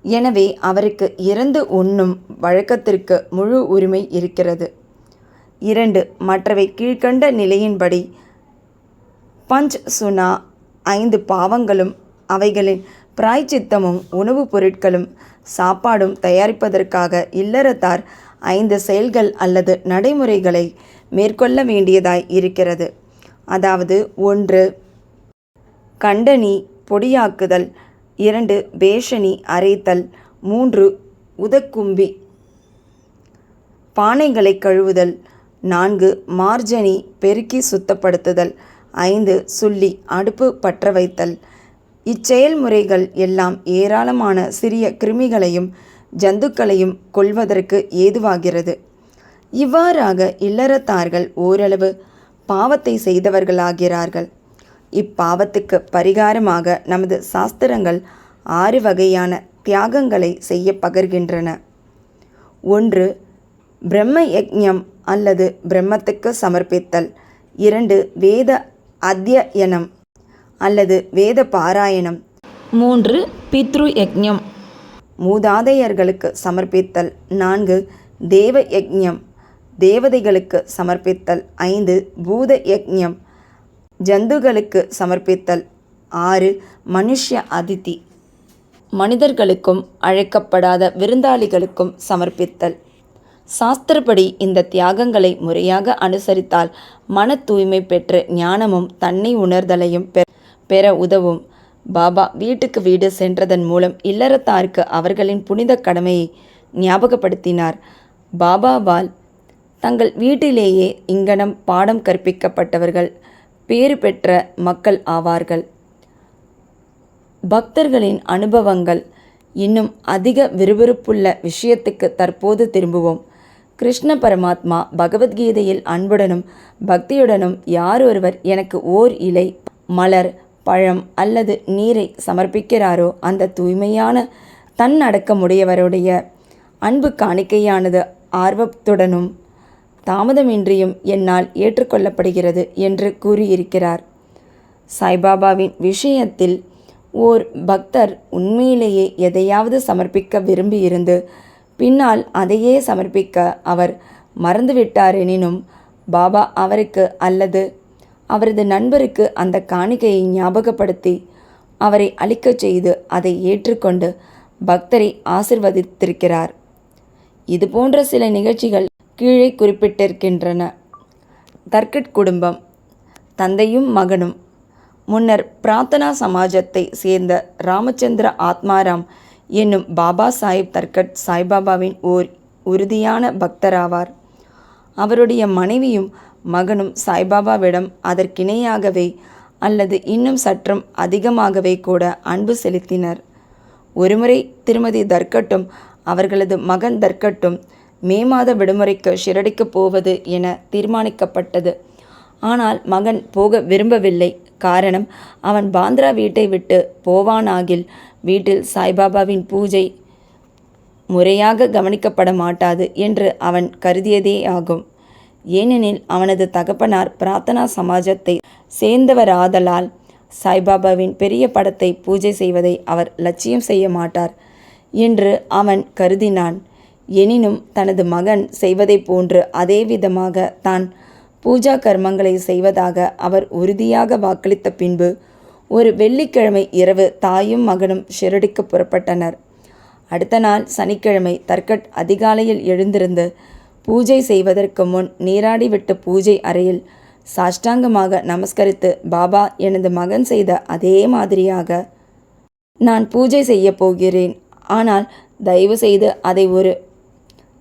எனவே அவருக்கு இறந்து உண்ணும் வழக்கத்திற்கு முழு உரிமை இருக்கிறது. 2. மற்றவை கீழ்கண்ட நிலையின்படி பஞ்ச் சுனா 5 பாவங்களும் அவைகளின் பிராய்ச்சித்தமும் உணவுப் பொருட்களும் சாப்பாடும் தயாரிப்பதற்காக இல்லறத்தார் 5 செயல்கள் அல்லது நடைமுறைகளை மேற்கொள்ள வேண்டியதாய் இருக்கிறது. அதாவது 1. கண்டனி பொடியாக்குதல், 2. பேஷனி அரைத்தல், 3. உதக்கும்பி பானைகளை கழுவுதல். 4 மார்ஜனி பெருக்கி சுத்தப்படுத்துதல். 5 சுள்ளி அடுப்பு பற்ற வைத்தல். இச்செயல்முறைகள் எல்லாம் ஏராளமான சிறிய கிருமிகளையும் ஜந்துக்களையும் கொல்வதற்கு ஏதுவாகிறது. இவ்வாறாக இல்லறத்தார்கள் ஓரளவு பாவத்தை செய்தவர்களாகிறார்கள். இப்பாவத்துக்கு பரிகாரமாக நமது சாஸ்திரங்கள் 6 வகையான தியாகங்களை செய்ய பகர்கின்றன. 1 பிரம்ம யக்ஞம் அல்லது பிரம்மத்துக்கு சமர்ப்பித்தல். 2 வேத அத்யயனம் அல்லது வேத பாராயணம். 3 பித்ரு யக்ஞம் மூதாதையர்களுக்கு சமர்ப்பித்தல். 4 தேவ யக்ஞம் தேவதைகளுக்கு சமர்ப்பித்தல். 5 பூத யக்ஞம் ஜந்துகளுக்கு சமர்ப்பித்தல். 6 மனுஷ்ய அதிதி மனிதர்களுக்கும் அழைக்கப்படாத விருந்தாளிகளுக்கும் சமர்ப்பித்தல். சாஸ்திரப்படி இந்த தியாகங்களை முறையாக அனுசரித்தால் மன தூய்மை பெற்று ஞானமும் தன்னை உணர்தலையும் பெற உதவும். பாபா வீட்டுக்கு வீடு சென்றதன் மூலம் இல்லறத்தாருக்கு அவர்களின் புனித கடமையை ஞாபகப்படுத்தினார். பாபாவால் தங்கள் வீட்டிலேயே இங்கனம் பாடம் கற்பிக்கப்பட்டவர்கள் பேறு பெற்ற மக்கள் ஆவார்கள். பக்தர்களின் அனுபவங்கள். இன்னும் அதிக விறுவிறுப்புள்ள விஷயத்துக்கு தற்போது திரும்புவோம். கிருஷ்ண பரமாத்மா பகவத்கீதையில் அன்புடனும் பக்தியுடனும் யார் ஒருவர் எனக்கு ஓர் இலை, மலர், பழம் அல்லது நீரை சமர்ப்பிக்கிறாரோ அந்த தூய்மையான தன்னடக்கமுடையவருடைய அன்பு காணிக்கையானது ஆர்வத்துடனும் தாமதமின்றியும் என்னால் ஏற்றுக்கொள்ளப்படுகிறது என்று கூறியிருக்கிறார். சாய்பாபாவின் விஷயத்தில் ஓர் பக்தர் உண்மையிலேயே எதையாவது சமர்ப்பிக்க விரும்பியிருந்து பின்னால் அதையே சமர்ப்பிக்க அவர் மறந்துவிட்டாரெனினும் பாபா அவருக்கு அல்லது அவரது நண்பருக்கு அந்த காணிக்கையை ஞாபகப்படுத்தி அவரை அளிக்கச் செய்து அதை ஏற்றுக்கொண்டு பக்தரை ஆசிர்வதித்திருக்கிறார். இதுபோன்ற சில நிகழ்ச்சிகள் கீழே குறிப்பிட்டிருக்கின்றன. தர்கட் குடும்பம். தந்தையும் மகனும். முன்னர் பிரார்த்தனா சமாஜத்தை சேர்ந்த ராமச்சந்திர ஆத்மாராம் என்னும் பாபா சாஹிப் தர்கட் சாய்பாபாவின் ஓர் உறுதியான பக்தராவார். அவருடைய மனைவியும் மகனும் சாய்பாபாவிடம் அதற்கிணையாகவே அல்லது இன்னும் சற்றும் அதிகமாகவே கூட அன்பு செலுத்தினர். ஒருமுறை திருமதி தர்கட்டும் அவர்களது மகன் தர்கட்டும் மே மாத விடுமுறைக்கு ஷிரடிக்கு போவது என தீர்மானிக்கப்பட்டது. ஆனால் மகன் போக விரும்பவில்லை. காரணம், அவன் பாந்திரா வீட்டை விட்டு போவானாகில் வீட்டில் சாய்பாபாவின் பூஜை முறையாக கவனிக்கப்பட மாட்டாது என்று அவன் கருதியதே ஆகும். ஏனெனில் அவனது தகப்பனார் பிரார்த்தனா சமாஜத்தை சேர்ந்தவராதலால் சாய்பாபாவின் பெரிய படத்தை பூஜை செய்வதை அவர் லட்சியம் செய்ய மாட்டார் என்று அவன் கருதினான். எனினும் தனது மகன் செய்வதைப் போன்று அதே விதமாக தான் பூஜா கர்மங்களை செய்வதாக அவர் உறுதியாக வாக்களித்த பின்பு ஒரு வெள்ளிக்கிழமை இரவு தாயும் மகனும் ஷிரடிக்கு புறப்பட்டனர். அடுத்த நாள் சனிக்கிழமை தர்கட் அதிகாலையில் எழுந்திருந்து பூஜை செய்வதற்கு முன் நீராடிவிட்டு பூஜை அறையில் சாஷ்டாங்கமாக நமஸ்கரித்து, பாபா, எனது மகன் செய்த அதே மாதிரியாக நான் பூஜை செய்ய போகிறேன். ஆனால் தயவு செய்து அதை ஒரு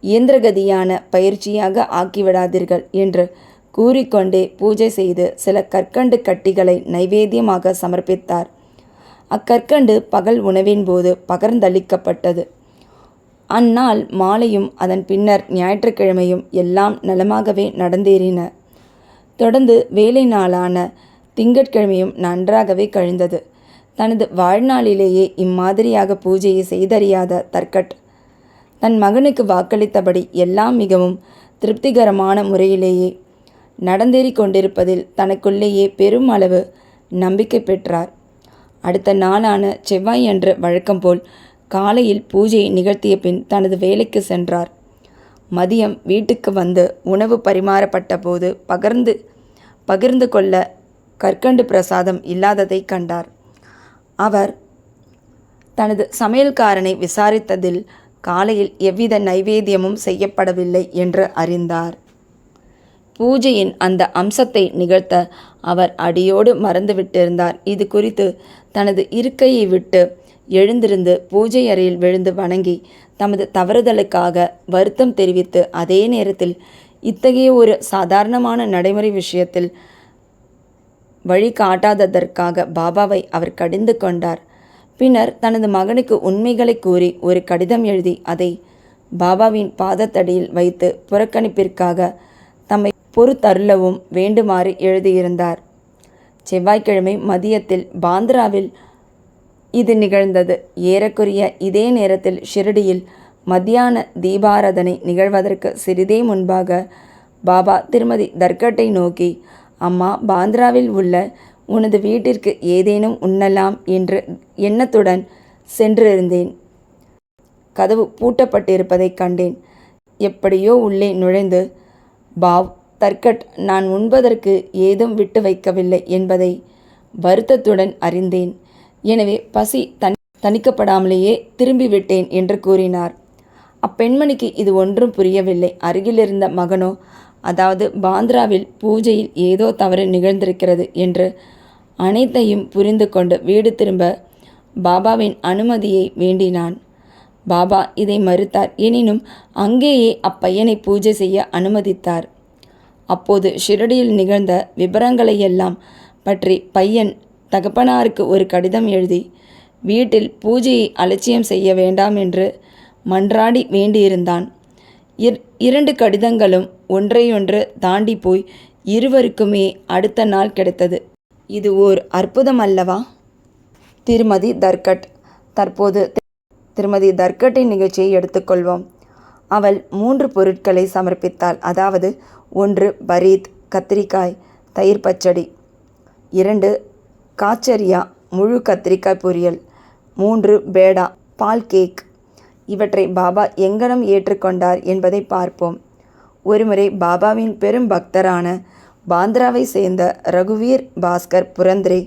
இயந்திரகதியான பயிற்சியாக ஆக்கிவிடாதீர்கள் என்று கூறிக்கொண்டே பூஜை செய்து சில கற்கண்டு கட்டிகளை நைவேத்தியமாக சமர்ப்பித்தார். அக்கற்கண்டு பகல் உணவின் போது பகர்ந்தளிக்கப்பட்டது. அந்நாள் மாலையும் அதன் பின்னர் ஞாயிற்றுக்கிழமையும் எல்லாம் நலமாகவே நடந்தேறின. தொடர்ந்து வேலை நாளான திங்கட்கிழமையும் நன்றாகவே கழிந்தது. தனது வாழ்நாளிலேயே இம்மாதிரியாக பூஜையை செய்தறியாத தர்கட் தன் மகனுக்கு வாக்களித்தபடி எல்லாம் மிகவும் திருப்திகரமான முறையிலேயே நடந்தேறி கொண்டிருப்பதில் தனக்குள்ளேயே பெரும் அளவு நம்பிக்கை பெற்றார். அடுத்த நாளான செவ்வாயன்று வழக்கம்போல் காலையில் பூஜையை நிகழ்த்திய பின் தனது வேலைக்கு சென்றார். மதியம் வீட்டுக்கு வந்து உணவு பரிமாறப்பட்ட போது பகிர்ந்து கொள்ள கற்கண்டு பிரசாதம் இல்லாததை கண்டார். அவர் தனது சமையல்காரனை விசாரித்ததில் காலையில் எவ்வித நைவேத்தியமும் செய்யப்படவில்லை என்று அறிந்தார். பூஜையின் அந்த அம்சத்தை நிகழ்த்த அவர் அடியோடு மறந்துவிட்டிருந்தார். இது குறித்து தனது இருக்கையை விட்டு எழுந்திருந்து பூஜை அறையில் விழுந்து வணங்கி தமது தவறுதலுக்காக வருத்தம் தெரிவித்து அதே நேரத்தில் இத்தகைய ஒரு சாதாரணமான நடைமுறை விஷயத்தில் வழிகாட்டாததற்காக பாபாவை அவர் கடிந்து கொண்டார். பின்னர் தனது மகனுக்கு உண்மைகளை கூறி ஒரு கடிதம் எழுதி அதை பாபாவின் பாதத்தடியில் வைத்து புறக்கணிப்பிற்காக தம்மை பொறுத்தருளவும் வேண்டுமாறு எழுதியிருந்தார். செவ்வாய்க்கிழமை மதியத்தில் பாந்திராவில் இது நிகழ்ந்தது. ஏறக்குறைய இதே நேரத்தில் ஷிரடியில் மத்தியான தீபாராதனை நிகழ்வதற்கு சிறிதே முன்பாக பாபா திருமதி தர்கட்டை நோக்கி, அம்மா, பாந்திராவில் உள்ள உனது வீட்டிற்கு ஏதேனும் உண்ணலாம் என்ற எண்ணத்துடன் சென்றிருந்தேன். கதவு பூட்டப்பட்டிருப்பதைக் கண்டேன். எப்படியோ உள்ளே நுழைந்து, பாவ் தர்கட் நான் உண்பதற்கு ஏதும் விட்டு வைக்கவில்லை என்பதை வருத்தத்துடன் அறிந்தேன். எனவே பசி தணிக்கப்படாமலேயே திரும்பிவிட்டேன் என்று கூறினார். அப்பெண்மணிக்கு இது ஒன்றும் புரியவில்லை. அருகிலிருந்த மகனோ, அதாவது பாந்திராவில் பூஜையில் ஏதோ தவறு நிகழ்ந்திருக்கிறது என்று அனைத்தையும் புரிந்து கொண்டு வீடு திரும்ப பாபாவின் அனுமதியை வேண்டினான். பாபா இதை மறுத்தார். எனினும் அங்கேயே அப்பையனை பூஜை செய்ய அனுமதித்தார். அப்போது ஷிரடியில் நிகழ்ந்த விபரங்களையெல்லாம் பற்றி பையன் தகப்பனாருக்கு ஒரு கடிதம் எழுதி வீட்டில் பூஜையை அலட்சியம் செய்ய வேண்டாம் என்று மன்றாடி வேண்டியிருந்தான். 2 கடிதங்களும் ஒன்றையொன்று தாண்டி போய் இருவருக்குமே அடுத்த நாள் கிடைத்தது. இது ஓர் அற்புதம் அல்லவா? திருமதி தர்கட். தற்போது திருமதி தர்கட்டின் நிகழ்ச்சியை எடுத்துக்கொள்வோம். அவள் 3 பொருட்களை சமர்ப்பித்தாள். அதாவது 1 பரீத் கத்திரிக்காய் தயிர் பச்சடி, 2 காச்சரியா முழு கத்திரிக்காய் பொரியல், 3 பேடா பால் கேக். இவற்றை பாபா எங்கனம் ஏற்றுக்கொண்டார் என்பதை பார்ப்போம். ஒருமுறை பாபாவின் பெரும் பக்தரான பாந்திராவை சேர்ந்த ரகுவீர் பாஸ்கர் புரந்திரே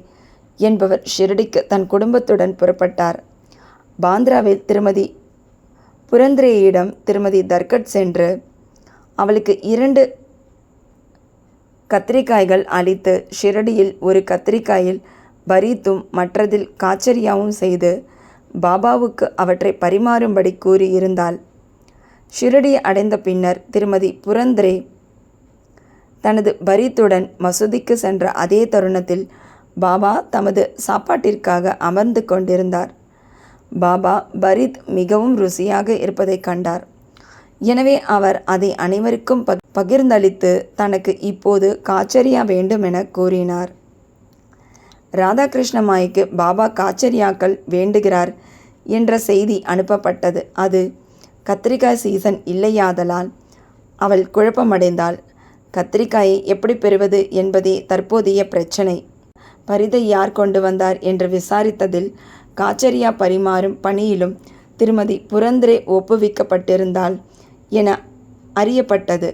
என்பவர் ஷிரடிக்கு தன் குடும்பத்துடன் புறப்பட்டார். பாந்திராவில் திருமதி புரந்திரேயிடம் திருமதி தர்கட் சென்று அவளுக்கு 2 கத்திரிக்காய்கள் அளித்து ஷிரடியில் ஒரு கத்திரிக்காயில் பரீத்தும் மற்றதில் காச்சரியாவும் செய்து பாபாவுக்கு அவற்றை பரிமாறும்படி கூறியிருந்தாள். ஷிரடி அடைந்த பின்னர் திருமதி புரந்திரே தனது பரீத்துடன் மசூதிக்கு சென்ற அதே தருணத்தில் பாபா தமது சாப்பாட்டிற்காக அமர்ந்து கொண்டிருந்தார். பாபா பரீத் மிகவும் ருசியாக இருப்பதை கண்டார். எனவே அவர் அதை அனைவருக்கும் பகிர்ந்தளித்து தனக்கு இப்போது காச்சரியா வேண்டும் என கூறினார். ராதாகிருஷ்ணமாய்க்கு பாபா காச்சரியாக்கள் வேண்டுகிறார் என்ற செய்தி அனுப்பப்பட்டது. அது கத்திரிக்காய் சீசன் இல்லையாதலால் அவள் குழப்பமடைந்தாள். கத்திரிக்காயை எப்படி பெறுவது என்பதே தற்போதைய பிரச்சனை. பரிதை யார் கொண்டு வந்தார் என்று விசாரித்ததில் காச்சரியா பரிமாறும் பணியிலும் திருமதி புரந்திரே ஒப்புவிக்கப்பட்டிருந்தாள் என அறியப்பட்டது.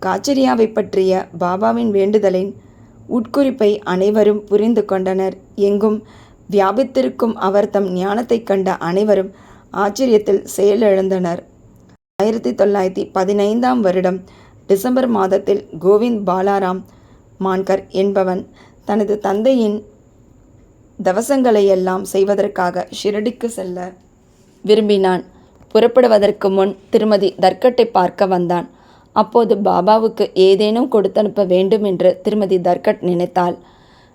காச்சரியாவை பற்றிய பாபாவின் வேண்டுதலின் உட்குறிப்பை அனைவரும் புரிந்து கொண்டனர். எங்கும் வியாபித்திருக்கும் அவர் தம் ஞானத்தைக் கண்ட அனைவரும் ஆச்சரியத்தில் செயலிழந்தனர். 1915ஆம் வருடம் டிசம்பர் மாதத்தில் கோவிந்த் பாலாராம் மான்கர் என்பவன் தனது தந்தையின் தவசங்களையெல்லாம் செய்வதற்காக ஷிரடிக்கு செல்ல விரும்பினான். புறப்படுவதற்கு முன் திருமதி தர்கட்டை பார்க்க வந்தான். அப்போது பாபாவுக்கு ஏதேனும் கொடுத்தனுப்ப வேண்டும் என்று திருமதி தர்கட் நினைத்தாள்.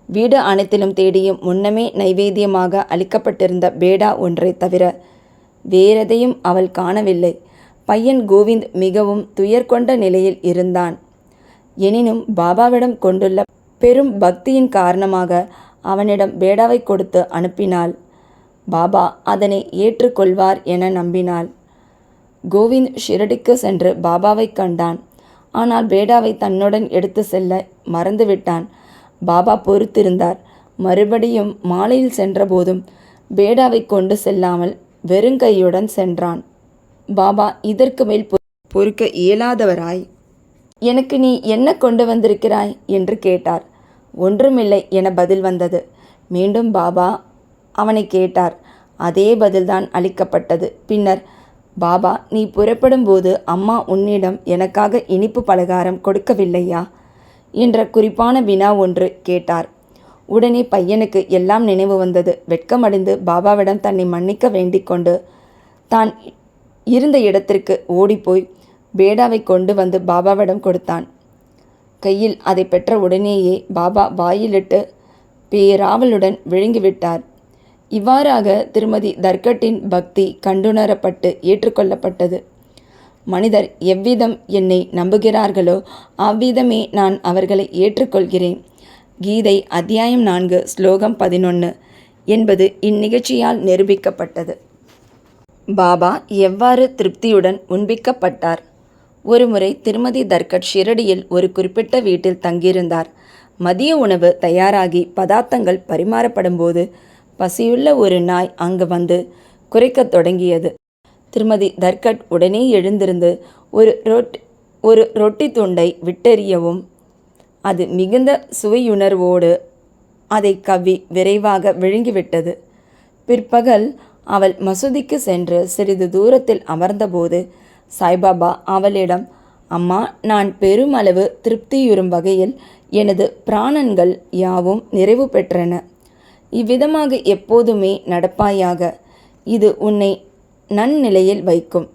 வீடு அனைத்திலும் தேடியும் முன்னமே நைவேத்தியமாக அளிக்கப்பட்டிருந்த பேடா ஒன்றை தவிர வேறெதையும் அவள் காணவில்லை. பையன் கோவிந்த் மிகவும் துயர் கொண்ட நிலையில் இருந்தான். எனினும் பாபாவிடம் கொண்டுள்ள பெரும் பக்தியின் காரணமாக அவனிடம் பேடாவை கொடுத்து அனுப்பினாள். பாபா அதனை ஏற்றுக்கொள்வார் என நம்பினாள். கோவிந்த் ஷிரடிக்கு சென்று பாபாவை கண்டான். ஆனால் பேடாவை தன்னுடன் எடுத்து செல்ல மறந்துவிட்டான். பாபா பொறுத்திருந்தார். மறுபடியும் மாலையில் சென்றபோதும் பேடாவை கொண்டு செல்லாமல் வெறுங்கையுடன் சென்றான். பாபா இதற்கு மேல் பொறுக்க இயலாதவராய், எனக்கு நீ என்ன கொண்டு வந்திருக்கிறாய் என்று கேட்டார். ஒன்றுமில்லை என பதில் வந்தது. மீண்டும் பாபா அவனை கேட்டார். அதே பதில்தான் அளிக்கப்பட்டது. பின்னர் பாபா, நீ புறப்படும் போது அம்மா உன்னிடம் எனக்காக இனிப்பு பலகாரம் கொடுக்கவில்லையா என்ற குறிப்பான வினா ஒன்று கேட்டார். உடனே பையனுக்கு எல்லாம் நினைவு வந்தது. வெட்கமடைந்து பாபாவிடம் தன்னை மன்னிக்க வேண்டிக் கொண்டு தான் இருந்த இடத்திற்கு ஓடிப்போய் பேடாவை கொண்டு வந்து பாபாவிடம் கொடுத்தான். கையில் அதை பெற்ற உடனேயே பாபா வாயிலிட்டு பேராவலுடன் விழுங்கிவிட்டார். இவ்வாறாக திருமதி தர்கட்டின் பக்தி கண்டுணரப்பட்டு ஏற்றுக்கொள்ளப்பட்டது. மனிதர் எவ்விதம் என்னை நம்புகிறார்களோ அவ்விதமே நான் அவர்களை ஏற்றுக்கொள்கிறேன். கீதை அத்தியாயம் 4 ஸ்லோகம் 11 என்பது இந்நிகழ்ச்சியால் நிரூபிக்கப்பட்டது. பாபா எவ்வாறு திருப்தியுடன் உண்பிக்கப்பட்டார்? ஒருமுறை திருமதி தர்கட் ஷிரடியில் ஒரு குறிப்பிட்ட வீட்டில் தங்கியிருந்தார். மதிய உணவு தயாராகி பதார்த்தங்கள் பரிமாறப்படும்போது பசியுள்ள ஒரு நாய் அங்கு வந்து குரைக்கத் தொடங்கியது. திருமதி தர்கட் உடனே எழுந்திருந்து ஒரு ரொட்டி துண்டை விட்டெறியவும் அது மிகுந்த சுவையுணர்வோடு அதை கவ்வி விரைவாக விழுங்கிவிட்டது. பிற்பகல் அவள் மசூதிக்கு சென்று சிறிது தூரத்தில் அமர்ந்தபோது சாய்பாபா அவளிடம், அம்மா, நான் பெருமளவு திருப்தியுறும் வகையில் எனது பிராணன்கள் யாவும் நிறைவு பெற்றன. இவ்விதமாக எப்போதுமே நடப்பாயாக. இது உன்னை நன்னிலையில் வைக்கும்.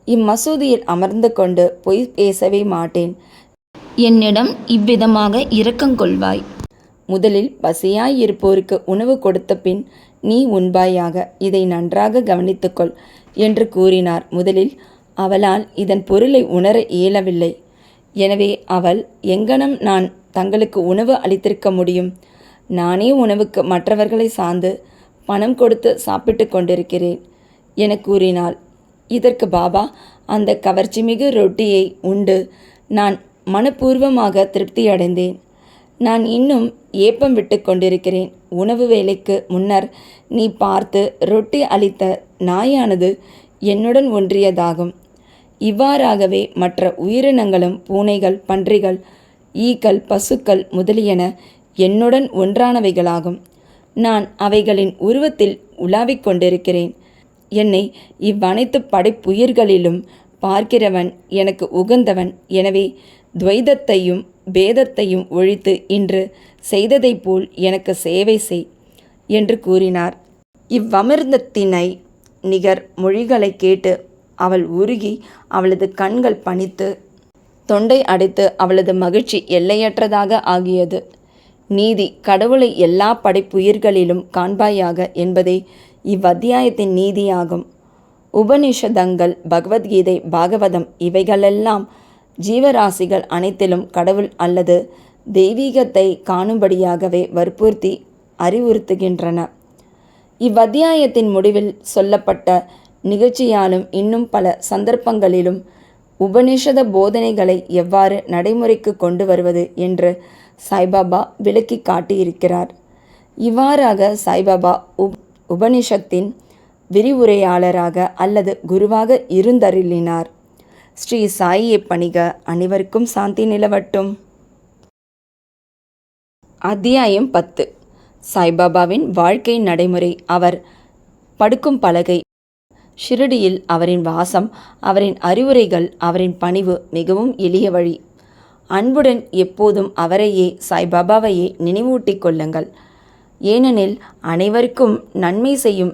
இம்மசூதியில் அமர்ந்து கொண்டு பொய் பேசவே மாட்டேன். என்னிடம் இவ்விதமாக இரக்கங்கொள்வாய். முதலில் பசியாயிருப்போருக்கு உணவு கொடுத்த பின் நீ உண்பாயாக. இதை நன்றாக கவனித்துக்கொள் என்று கூறினார். முதலில் அவளால் இதன் பொருளை உணர இயலவில்லை. எனவே அவள், எங்கனம் நான் தங்களுக்கு உணவு அளித்திருக்க முடியும்? நானே உணவுக்கு மற்றவர்களை சார்ந்து பணம் கொடுத்து சாப்பிட்டு கொண்டிருக்கிறேன் என கூறினாள். இதற்கு பாபா, அந்த கவர்ச்சிமிகு ரொட்டியை உண்டு நான் மனப்பூர்வமாக திருப்தியடைந்தேன். நான் இன்னும் ஏப்பம் விட்டு கொண்டிருக்கிறேன். உணவு வேலைக்கு முன்னர் நீ பார்த்து ரொட்டி அளித்த நாயானது என்னுடன் ஒன்றியதாகும். இவ்வாறாகவே மற்ற உயிரினங்களும் பூனைகள், பன்றிகள், ஈக்கள், பசுக்கள் முதலியன என்னுடன் ஒன்றானவைகளாகும். நான் அவைகளின் உருவத்தில் உலாவிக் கொண்டிருக்கிறேன். என்னை இவ்வனைத்து படைப்புயிர்களிலும் பார்க்கிறவன் எனக்கு உகந்தவன். எனவே துவைதத்தையும் பேதத்தையும் ஒழித்து இன்று செய்ததைப் போல் எனக்கு சேவை செய் என்று கூறினார். இவ்வமிர்தத்தினை நிகர் மொழிகளை கேட்டு அவள் உருகி அவளது கண்கள் பனித்து தொண்டை அடைத்து அவளது மகிழ்ச்சி எல்லையற்றதாக ஆகியது. நீதி, கடவுளை எல்லா படைப்புயிர்களிலும் காண்பாயாக என்பதே இவ்வத்தியாயத்தின் நீதியாகும். உபனிஷதங்கள், பகவத்கீதை, பாகவதம் இவைகளெல்லாம் ஜீவராசிகள் அனைத்திலும் கடவுள் அல்லது தெய்வீகத்தை காணும்படியாகவே வற்புறுத்தி அறிவுறுத்துகின்றன. இவ்வத்தியாயத்தின் முடிவில் சொல்லப்பட்ட நிகழ்ச்சியாலும் இன்னும் பல சந்தர்ப்பங்களிலும் உபனிஷத போதனைகளை எவ்வாறு நடைமுறைக்கு கொண்டு வருவது என்று சாய்பாபா விளக்கி காட்டியிருக்கிறார். இவ்வாறாக சாய்பாபா உபனிஷத்தின் விரிவுரையாளராக அல்லது குருவாக இருந்தருளினார். ஸ்ரீ சாயியை பணிக. அனைவருக்கும் சாந்தி நிலவட்டும். அத்தியாயம் 10. சாய்பாபாவின் வாழ்க்கை நடைமுறை. அவர் படுக்கும் பலகை. ஷிரடியில் அவரின் வாசம், அவரின் அறிவுரைகள், அவரின் பணிவு மிகவும் எளிய வழி. அன்புடன் எப்போதும் அவரையே, சாய்பாபாவையே நினைவூட்டிக் கொள்ளுங்கள். ஏனெனில் அனைவருக்கும் நன்மை செய்யும்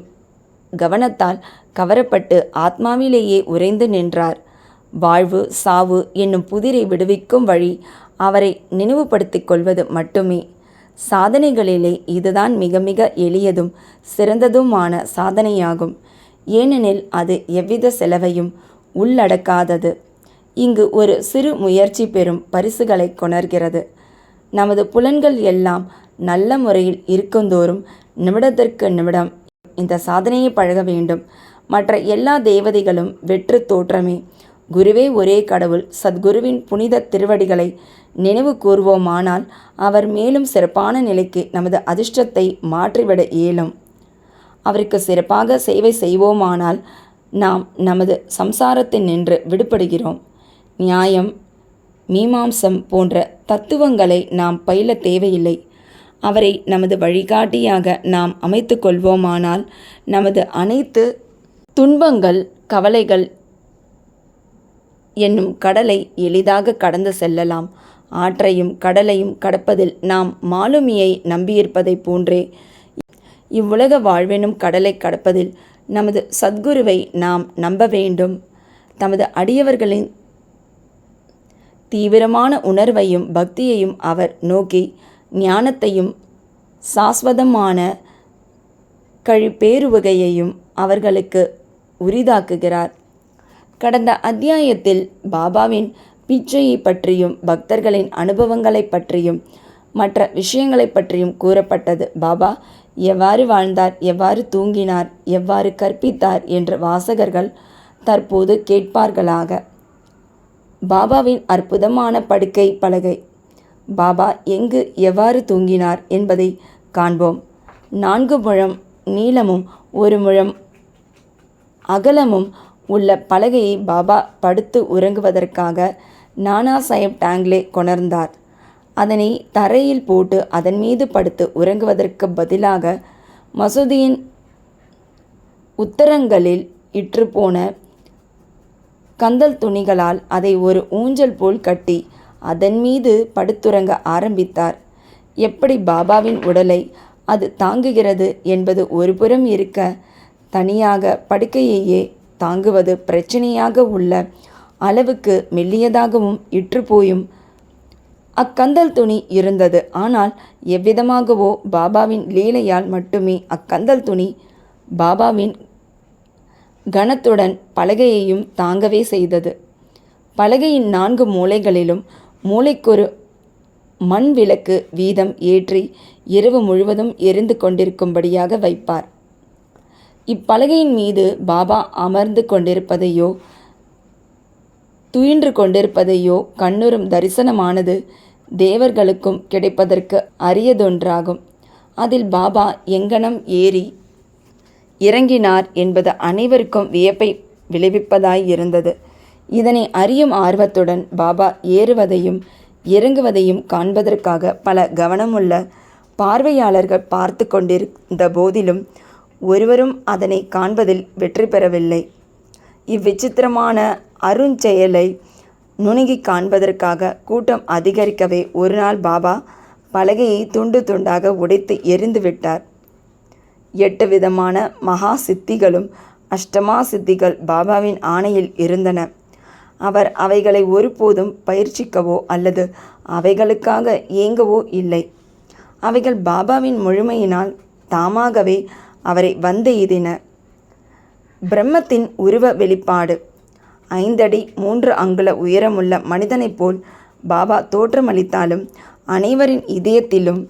கவனத்தால் கவரப்பட்டு ஆத்மாவிலேயே உறைந்து நின்றார். வாழ்வு சாவு என்னும் புதிரை விடுவிக்கும் வழி அவரை நினைவுபடுத்திக் கொள்வது மட்டுமே. சாதனைகளிலே இதுதான் மிக மிக எளியதும் சிறந்ததுமான சாதனையாகும். ஏனெனில் அது எவ்வித செலவையும் உள்ளடக்காதது. இங்கு ஒரு சிறு முயற்சி பெறும் பரிசுகளை கொணர்கிறது. நமது புலன்கள் எல்லாம் நல்ல முறையில் இருக்குந்தோறும் நிமிடத்திற்கு நிமிடம் இந்த சாதனையை பழக வேண்டும். மற்ற எல்லா தேவதைகளும் வெற்று தோற்றமே. குருவே ஒரே கடவுள். சத்குருவின் புனித திருவடிகளை நினைவு கூர்வோமானால் அவர் மேலும் சிறப்பான நிலைக்கு நமது அதிர்ஷ்டத்தை மாற்றிவிட இயலும். அவருக்கு சிறப்பாக சேவை செய்வோமானால் நாம் நமது சம்சாரத்தில் நின்று விடுபடுகிறோம். நியாயம், மீமாம்சம் போன்ற தத்துவங்களை நாம் பயில தேவையில்லை. அவரை நமது வழிகாட்டியாக நாம் அமைத்து கொள்வோமானால் நமது அனைத்து துன்பங்கள், கவலைகள் என்னும் கடலை எளிதாக கடந்து செல்லலாம். ஆற்றையும் கடலையும் கடப்பதில் நாம் மாலுமியை நம்பியிருப்பதைப் போன்றே இவ்வுலக வாழ்வெனும் கடலை கடப்பதில் நமது சத்குருவை நாம் நம்ப வேண்டும். தமது அடியவர்களின் தீவிரமான உணர்வையும் பக்தியையும் அவர் நோக்கி ஞானத்தையும் சாஸ்வதமான கழிப்பேறுவகையையும் அவர்களுக்கு உரிதாக்குகிறார். கடந்த அத்தியாயத்தில் பாபாவின் பிச்சையை பற்றியும் பக்தர்களின் அனுபவங்களை பற்றியும் மற்ற விஷயங்களை பற்றியும் கூறப்பட்டது. பாபா எவ்வாறு வாழ்ந்தார், எவ்வாறு தூங்கினார், எவ்வாறு கற்பித்தார் என்று வாசகர்கள் தற்போது கேட்பார்களாக. பாபாவின் அற்புதமான படுக்கை பலகை. பாபா எங்கு எவ்வாறு தூங்கினார் என்பதை காண்போம். 4 முழம் நீளமும் 1 முழம் அகலமும் உள்ள பலகையை பாபா படுத்து உறங்குவதற்காக நானா சாஹேப் டாங்லே கொணர்ந்தார். அதனை தரையில் போட்டு அதன் மீது படுத்து உறங்குவதற்கு பதிலாக மசூதியின் உத்தரங்களில் இற்றுப்போன கந்தல் துணிகளால் அதை ஒரு ஊஞ்சல் போல் கட்டி அதன் மீது படுத்துறங்க ஆரம்பித்தார். எப்படி பாபாவின் உடலை அது தாங்குகிறது என்பது ஒருபுறம் இருக்க, தனியாக படுக்கையையே தாங்குவது பிரச்சனையாக உள்ள அளவுக்கு மெல்லியதாகவும் இற்றுப்போயும் அக்கந்தல் துணி இருந்தது. ஆனால் எவ்விதமாகவோ பாபாவின் லீலையால் மட்டுமே அக்கந்தல் துணி பாபாவின் கனத்துடன் பலகையையும் தாங்கவே செய்தது. பலகையின் 4 மூலைகளிலும் மூலைக்கொரு மண் விளக்கு வீதம் ஏற்றி இரவு முழுவதும் எரிந்து கொண்டிருக்கும்படியாக வைப்பார். இப்பலகையின் மீது பாபா அமர்ந்து கொண்டிருப்பதையோ துயின்று கொண்டிருப்பதையோ கண்ணுறும் தரிசனமானது தேவர்களுக்கும் கிடைப்பதற்கு அரியதொன்றாகும். அதில் பாபா எங்கனம் ஏறி இறங்கினார் என்பது அனைவருக்கும் வியப்பை விளைவிப்பதாய் இருந்தது. இதனை அறியும் ஆர்வத்துடன் பாபா ஏறுவதையும் இறங்குவதையும் காண்பதற்காக பல கவனமுள்ள பார்வையாளர்கள் பார்த்து கொண்டிருந்த போதிலும் ஒருவரும் அதனை காண்பதில் வெற்றி பெறவில்லை. இவ்விசித்திரமான அருஞ்செயலை நுணுகி காண்பதற்காக கூட்டம் அதிகரிக்கவே ஒரு நாள் பாபா பலகையை துண்டு துண்டாக உடைத்து எரிந்து விட்டார். 8 விதமான மகா சித்திகளும் அஷ்டமா சித்திகள் பாபாவின் ஆணையில் இருந்தன. அவர் அவைகளை ஒருபோதும் பயிற்சிக்கவோ அல்லது அவைகளுக்காக ஏங்கவோ இல்லை. அவைகள் பாபாவின் முழுமையினால் தாமாகவே அவரை வந்தெய்தின. பிரம்மத்தின் உருவ வெளிப்பாடு. 5 அடி 3 அங்குல உயரமுள்ள மனிதனைப் போல் பாபா தோற்றமளித்தாலும் அனைவரின் இதயத்திலும்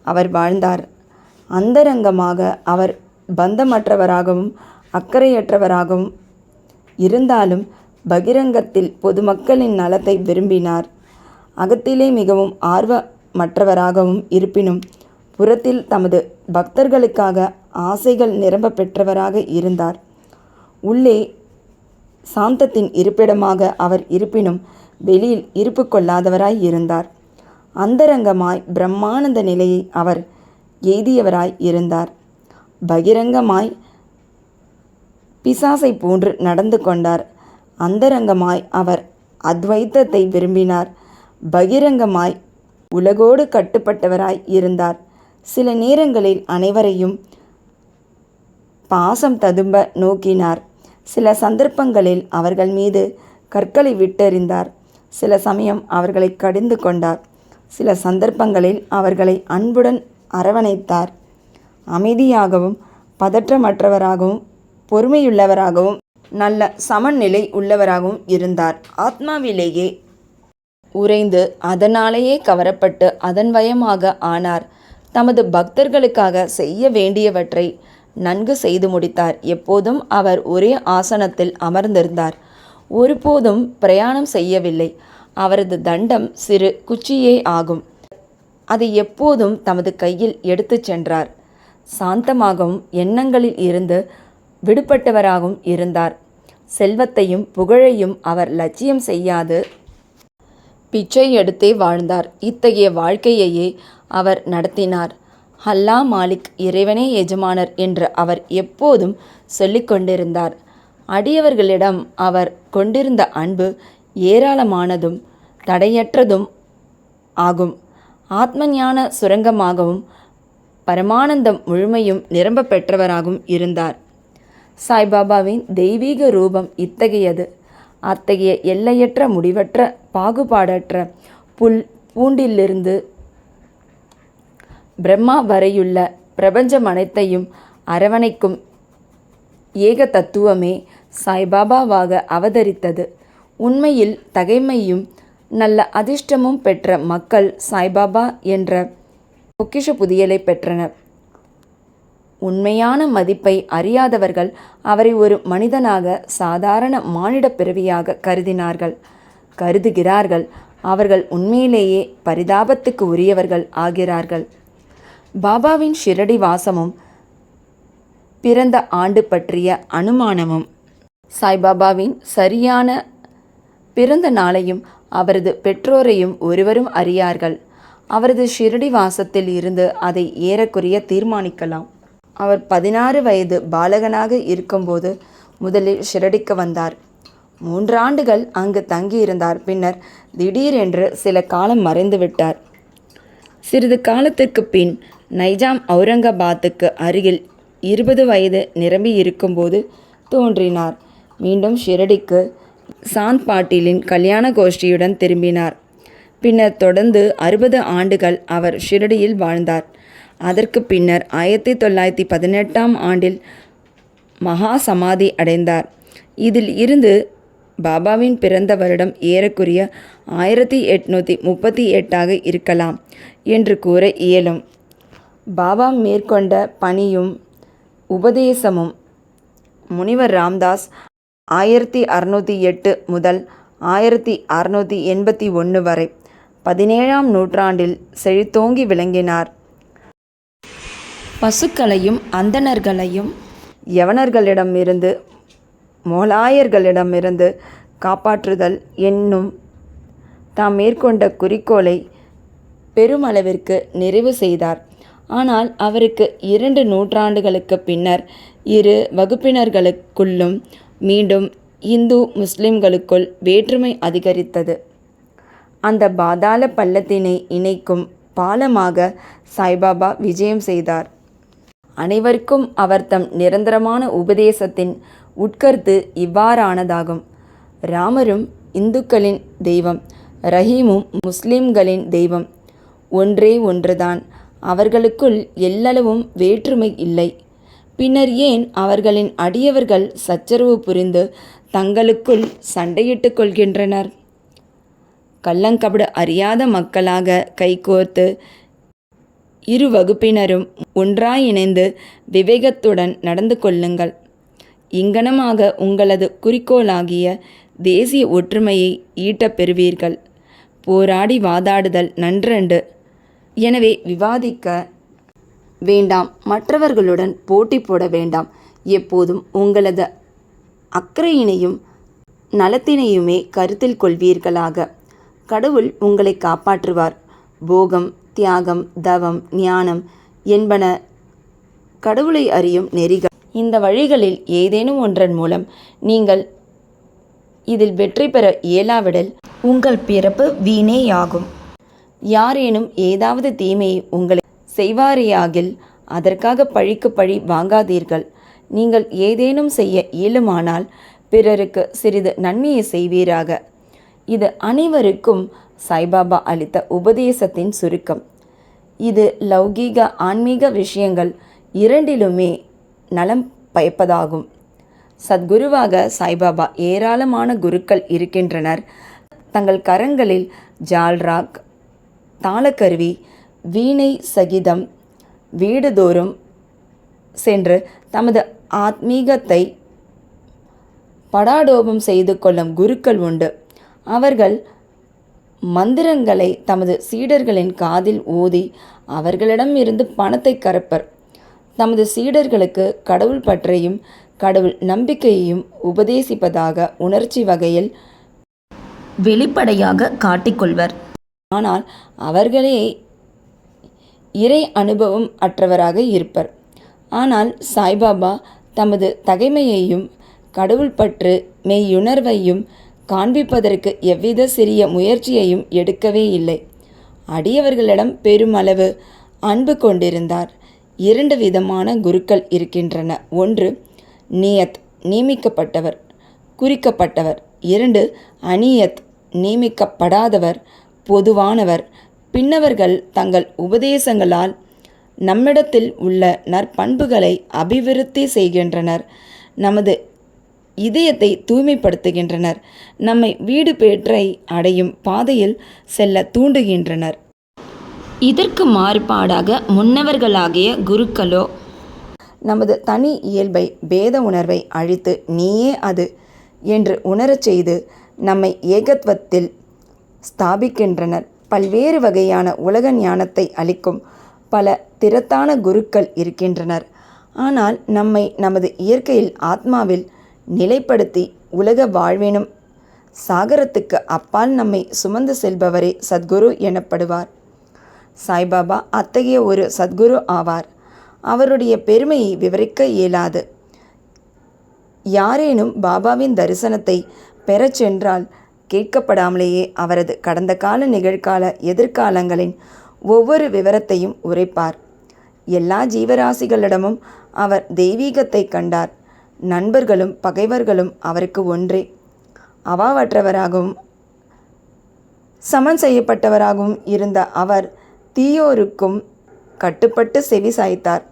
அவர் வாழ்ந்தார். அந்தரங்கமாக அவர் பந்தமற்றவராகவும் அக்கறையற்றவராகவும் இருந்தாலும் பகிரங்கத்தில் பொதுமக்களின் நலத்தை விரும்பினார். அகத்திலே மிகவும் ஆர்வமற்றவராகவும் இருப்பினும் புறத்தில் தமது பக்தர்களுக்காக ஆசைகள் நிரம்ப பெற்றவராக இருந்தார். உள்ளே சாந்தத்தின் இருப்பிடமாக அவர் இருப்பினும் வெளியில் இருப்பு கொள்ளாதவராய் இருந்தார். அந்தரங்கமாய் பிரம்மானந்த நிலையை அவர் எய்தியவராய் இருந்தார். பகிரங்கமாய் பிசாசை போன்று நடந்து கொண்டார். அந்தரங்கமாய் அவர் அத்வைத்தத்தை விரும்பினார். பகிரங்கமாய் உலகோடு கட்டுப்பட்டவராய் இருந்தார். சில நேரங்களில் அனைவரையும் பாசம் ததும்ப நோக்கினார். சில சந்தர்ப்பங்களில் அவர்கள் மீது கற்களை விட்டெறிந்தார். சில சமயம் அவர்களை கடிந்து கொண்டார். சில சந்தர்ப்பங்களில் அவர்களை அன்புடன் அரவணைத்தார். அமைதியாகவும் பதற்றமற்றவராகவும் பொறுமையுள்ளவராகவும் நல்ல சமநிலை உள்ளவராகவும் இருந்தார். ஆத்மாவிலேயே உறைந்து அதனாலேயே கவரப்பட்டு அதன்வயமாக ஆனார். தமது பக்தர்களுக்காக செய்ய வேண்டியவற்றை நன்கு செய்து முடித்தார். எப்போதும் அவர் ஒரே ஆசனத்தில் அமர்ந்திருந்தார். ஒருபோதும் பிரயாணம் செய்யவில்லை. அவரது தண்டம் சிறு குச்சியே ஆகும். அதை எப்போதும் தமது கையில் எடுத்துச் சென்றார். சாந்தமாகவும் எண்ணங்களில் இருந்து விடுபட்டவராகவும் இருந்தார். செல்வத்தையும் புகழையும் அவர் லட்சியம் செய்யாது பிச்சை எடுத்தே வாழ்ந்தார். இத்தகைய வாழ்க்கையையே அவர் நடத்தினார். அல்லா மாலிக், இறைவனே எஜமானர் என்று அவர் எப்போதும் சொல்லிக் கொண்டிருந்தார். அடியவர்களிடம் அவர் கொண்டிருந்த அன்பு ஏராளமானதும் தடையற்றதும் ஆகும். ஆத்மஞான சுரங்கமாகவும் பரமானந்தம் முழுமையும் நிரம்ப பெற்றவராகவும் இருந்தார். சாய்பாபாவின் தெய்வீக ரூபம் இத்தகையது. அத்தகைய எல்லையற்ற முடிவற்ற பாகுபாடற்ற பூண்டிலிருந்து பிரம்மா வரையுள்ள பிரபஞ்சம் அனைத்தையும் அரவணைக்கும் ஏக தத்துவமே சாய்பாபாவாக அவதரித்தது. உண்மையில் தகைமையும் நல்ல அதிர்ஷ்டமும் பெற்ற மக்கள் சாய்பாபா என்ற பொக்கிஷ புதியலை பெற்றனர். உண்மையான மதிப்பை அறியாதவர்கள் அவரை ஒரு மனிதனாக, சாதாரண மானிட பிறவியாக கருதுகிறார்கள். அவர்கள் உண்மையிலேயே பரிதாபத்துக்கு உரியவர்கள் ஆகிறார்கள். பாபாவின் ஷிரடி வாசமும் பிறந்த ஆண்டு பற்றிய அனுமானமும் சாய்பாபாவின் சரியான பிறந்த நாளையும் அவரது பெற்றோரையும் ஒருவரும் அறியார்கள். அவரது ஷிரடி வாசத்தில் இருந்து அதை ஏறக்குறைய தீர்மானிக்கலாம். அவர் 16 வயது பாலகனாக இருக்கும்போது முதலில் ஷிரடிக்கு வந்தார். 3 ஆண்டுகள் அங்கு தங்கியிருந்தார். பின்னர் திடீரென்று சில காலம் மறைந்துவிட்டார். சிறிது காலத்திற்கு பின் நைஜாம் அவுரங்காபாத்துக்கு அருகில் 20 வயது நிரம்பி இருக்கும்போது தோன்றினார். மீண்டும் ஷிரடிக்கு சாந்த் பாட்டீலின் கல்யாண கோஷ்டியுடன் திரும்பினார். பின்னர் தொடர்ந்து 60 ஆண்டுகள் அவர் ஷிரடியில் வாழ்ந்தார். அதற்கு பின்னர் 1918ஆம் ஆண்டில் மகா சமாதி அடைந்தார். இதில் இருந்து பாபாவின் பிறந்த வருடம் ஏறக்குறைய 1838ஆக இருக்கலாம் என்று கூற இயலும். பாபா மேற்கொண்ட பணியும் உபதேசமும் முனிவர் ராம்தாஸ் 1608 முதல் 1681 வரை 17ஆம் நூற்றாண்டில் செழித்தோங்கி விளங்கினார். பசுக்களையும் அந்தணர்களையும் யவனர்களிடமிருந்து மோலாயர்களிடமிருந்து காப்பாற்றுதல் என்னும் தாம் மேற்கொண்ட குறிக்கோளை பெருமளவிற்கு நிறைவு செய்தார். ஆனால் அவருக்கு 2 நூற்றாண்டுகளுக்கு பின்னர் இரு வகுப்பினர்களுக்குள்ளும் மீண்டும் இந்து முஸ்லிம்களுக்குள் வேற்றுமை அதிகரித்தது. அந்த பாதாள பள்ளத்தினை இணைக்கும் பாலமாக சாய்பாபா விஜயம் செய்தார். அனைவருக்கும் அவர் தம் நிரந்தரமான உபதேசத்தின் உட்கருத்து இவ்வாறானதாகும். ராமரும் இந்துக்களின் தெய்வம், ரஹீமும் முஸ்லிம்களின் தெய்வம் ஒன்றே ஒன்றுதான். அவர்களுக்குள் எல்லளவும் வேற்றுமை இல்லை. பின்னர் ஏன் அவர்களின் அடியவர்கள் சச்சரவு புரிந்து தங்களுக்குள் சண்டையிட்டு கொள்கின்றனர்? கள்ளங்கபடு அறியாத மக்களாக கைகோர்த்து இரு வகுப்பினரும் ஒன்றாய் இணைந்து விவேகத்துடன் நடந்து கொள்ளுங்கள். இங்கனமாக உங்களது குறிக்கோளாகிய தேசிய ஒற்றுமையை ஈட்டப் பெறுவீர்கள். போராடி வாதாடுதல் நன்றன்று. எனவே விவாதிக்க வேண்டாம், மற்றவர்களுடன் போட்டி போட வேண்டாம். எப்போதும் உங்களது அக்கறையினையும் நலத்தினையுமே கருத்தில் கொள்வீர்களாக. கடவுள் உங்களை காப்பாற்றுவார். போகம், தியாகம், தவம், ஞானம் என்பன கடவுளை அறியும் நெறிகள். இந்த வழிகளில் ஏதேனும் ஒன்றன் மூலம் நீங்கள் இதில் வெற்றி பெற இயலாவிடில் உங்கள் பிறப்பு வீணேயாகும். யாரேனும் ஏதாவது தீமையை உங்களை செய்வாரேயாகில் அதற்காக பழிக்கு பழி வாங்காதீர்கள். நீங்கள் ஏதேனும் செய்ய இயலுமானால் பிறருக்கு சிறிது நன்மையை செய்வீராக. இது அனைவருக்கும் சாய்பாபா அளித்த உபதேசத்தின் சுருக்கம். இது லௌகீக ஆன்மீக விஷயங்கள் இரண்டிலுமே நலம் பயப்பதாகும். சத்குருவாக சாய்பாபா ஏராளமான குருக்கள் இருக்கின்றனர். தங்கள் கரங்களில் ஜால்ராக், தாளக்கருவி, வீணை சகிதம் வீடுதோறும் சென்று தமது ஆத்மீகத்தை படாடோபம் செய்து கொள்ளும் குருக்கள் உண்டு. அவர்கள் மந்திரங்களை தமது சீடர்களின் காதில் ஓதி அவர்களிடம் இருந்து பணத்தை கறப்பர். தமது சீடர்களுக்கு கடவுள் பற்றையும் கடவுள் நம்பிக்கையையும் உபதேசிப்பதாக உணர்ச்சி வகையில் வெளிப்படையாக காட்டிக்கொள்வர். ஆனால் அவர்களே இறை அனுபவம் அற்றவராக இருப்பர். ஆனால் சாய்பாபா தமது தகைமையையும் கடவுள் பற்று மெய்யுணர்வையும் காண்பிப்பதற்கு எவ்வித சிறிய முயற்சியையும் எடுக்கவே இல்லை. அடியவர்களிடம் பெருமளவு அன்பு கொண்டிருந்தார். 2 விதமான குருக்கள் இருக்கின்றன. ஒன்று நியத் நியமிக்கப்பட்டவர், குறிக்கப்பட்டவர். 2 அநியத் நியமிக்கப்படாதவர், பொதுவானவர். பின்னவர்கள் தங்கள் உபதேசங்களால் நம்மிடத்தில் உள்ள நற்பண்புகளை அபிவிருத்தி செய்கின்றனர், நமது இதயத்தை தூய்மைப்படுத்துகின்றனர், நம்மை வீடு பேற்றை அடையும் பாதையில் செல்ல தூண்டுகின்றனர். இதற்கு மாறுபாடாக முன்னவர்களாகிய குருக்களோ நமது தனி இயல்பை, பேத உணர்வை அழித்து நீயே அது என்று உணரச் செய்து நம்மை ஏகத்துவத்தில் ஸ்தாபிக்கின்றனர். பல்வேறு வகையான உலக ஞானத்தை அளிக்கும் பல திறத்தான குருக்கள் இருக்கின்றனர். ஆனால் நம்மை நமது இயற்கையில் ஆத்மாவில் நிலைப்படுத்தி உலக வாழ்வினும் சாகரத்துக்கு அப்பால் நம்மை சுமந்து செல்பவரே சத்குரு எனப்படுவார். சாய்பாபா அத்தகைய ஒரு சத்குரு ஆவார். அவருடைய பெருமையை விவரிக்க இயலாது. யாரேனும் பாபாவின் தரிசனத்தை பெறச் சென்றால் கேட்கப்படாமலேயே அவரது கடந்த கால, நிகழ்கால, எதிர்காலங்களின் ஒவ்வொரு விவரத்தையும் உரைப்பார். எல்லா ஜீவராசிகளிடமும் அவர் தெய்வீகத்தை கண்டார். நண்பர்களும் பகைவர்களும் அவருக்கு ஒன்றே. அவாவற்றவராகவும் சமன் செய்யப்பட்டவராகவும் இருந்த அவர் தீயோருக்கும் கட்டுப்பட்டு செவி சாய்த்தார்.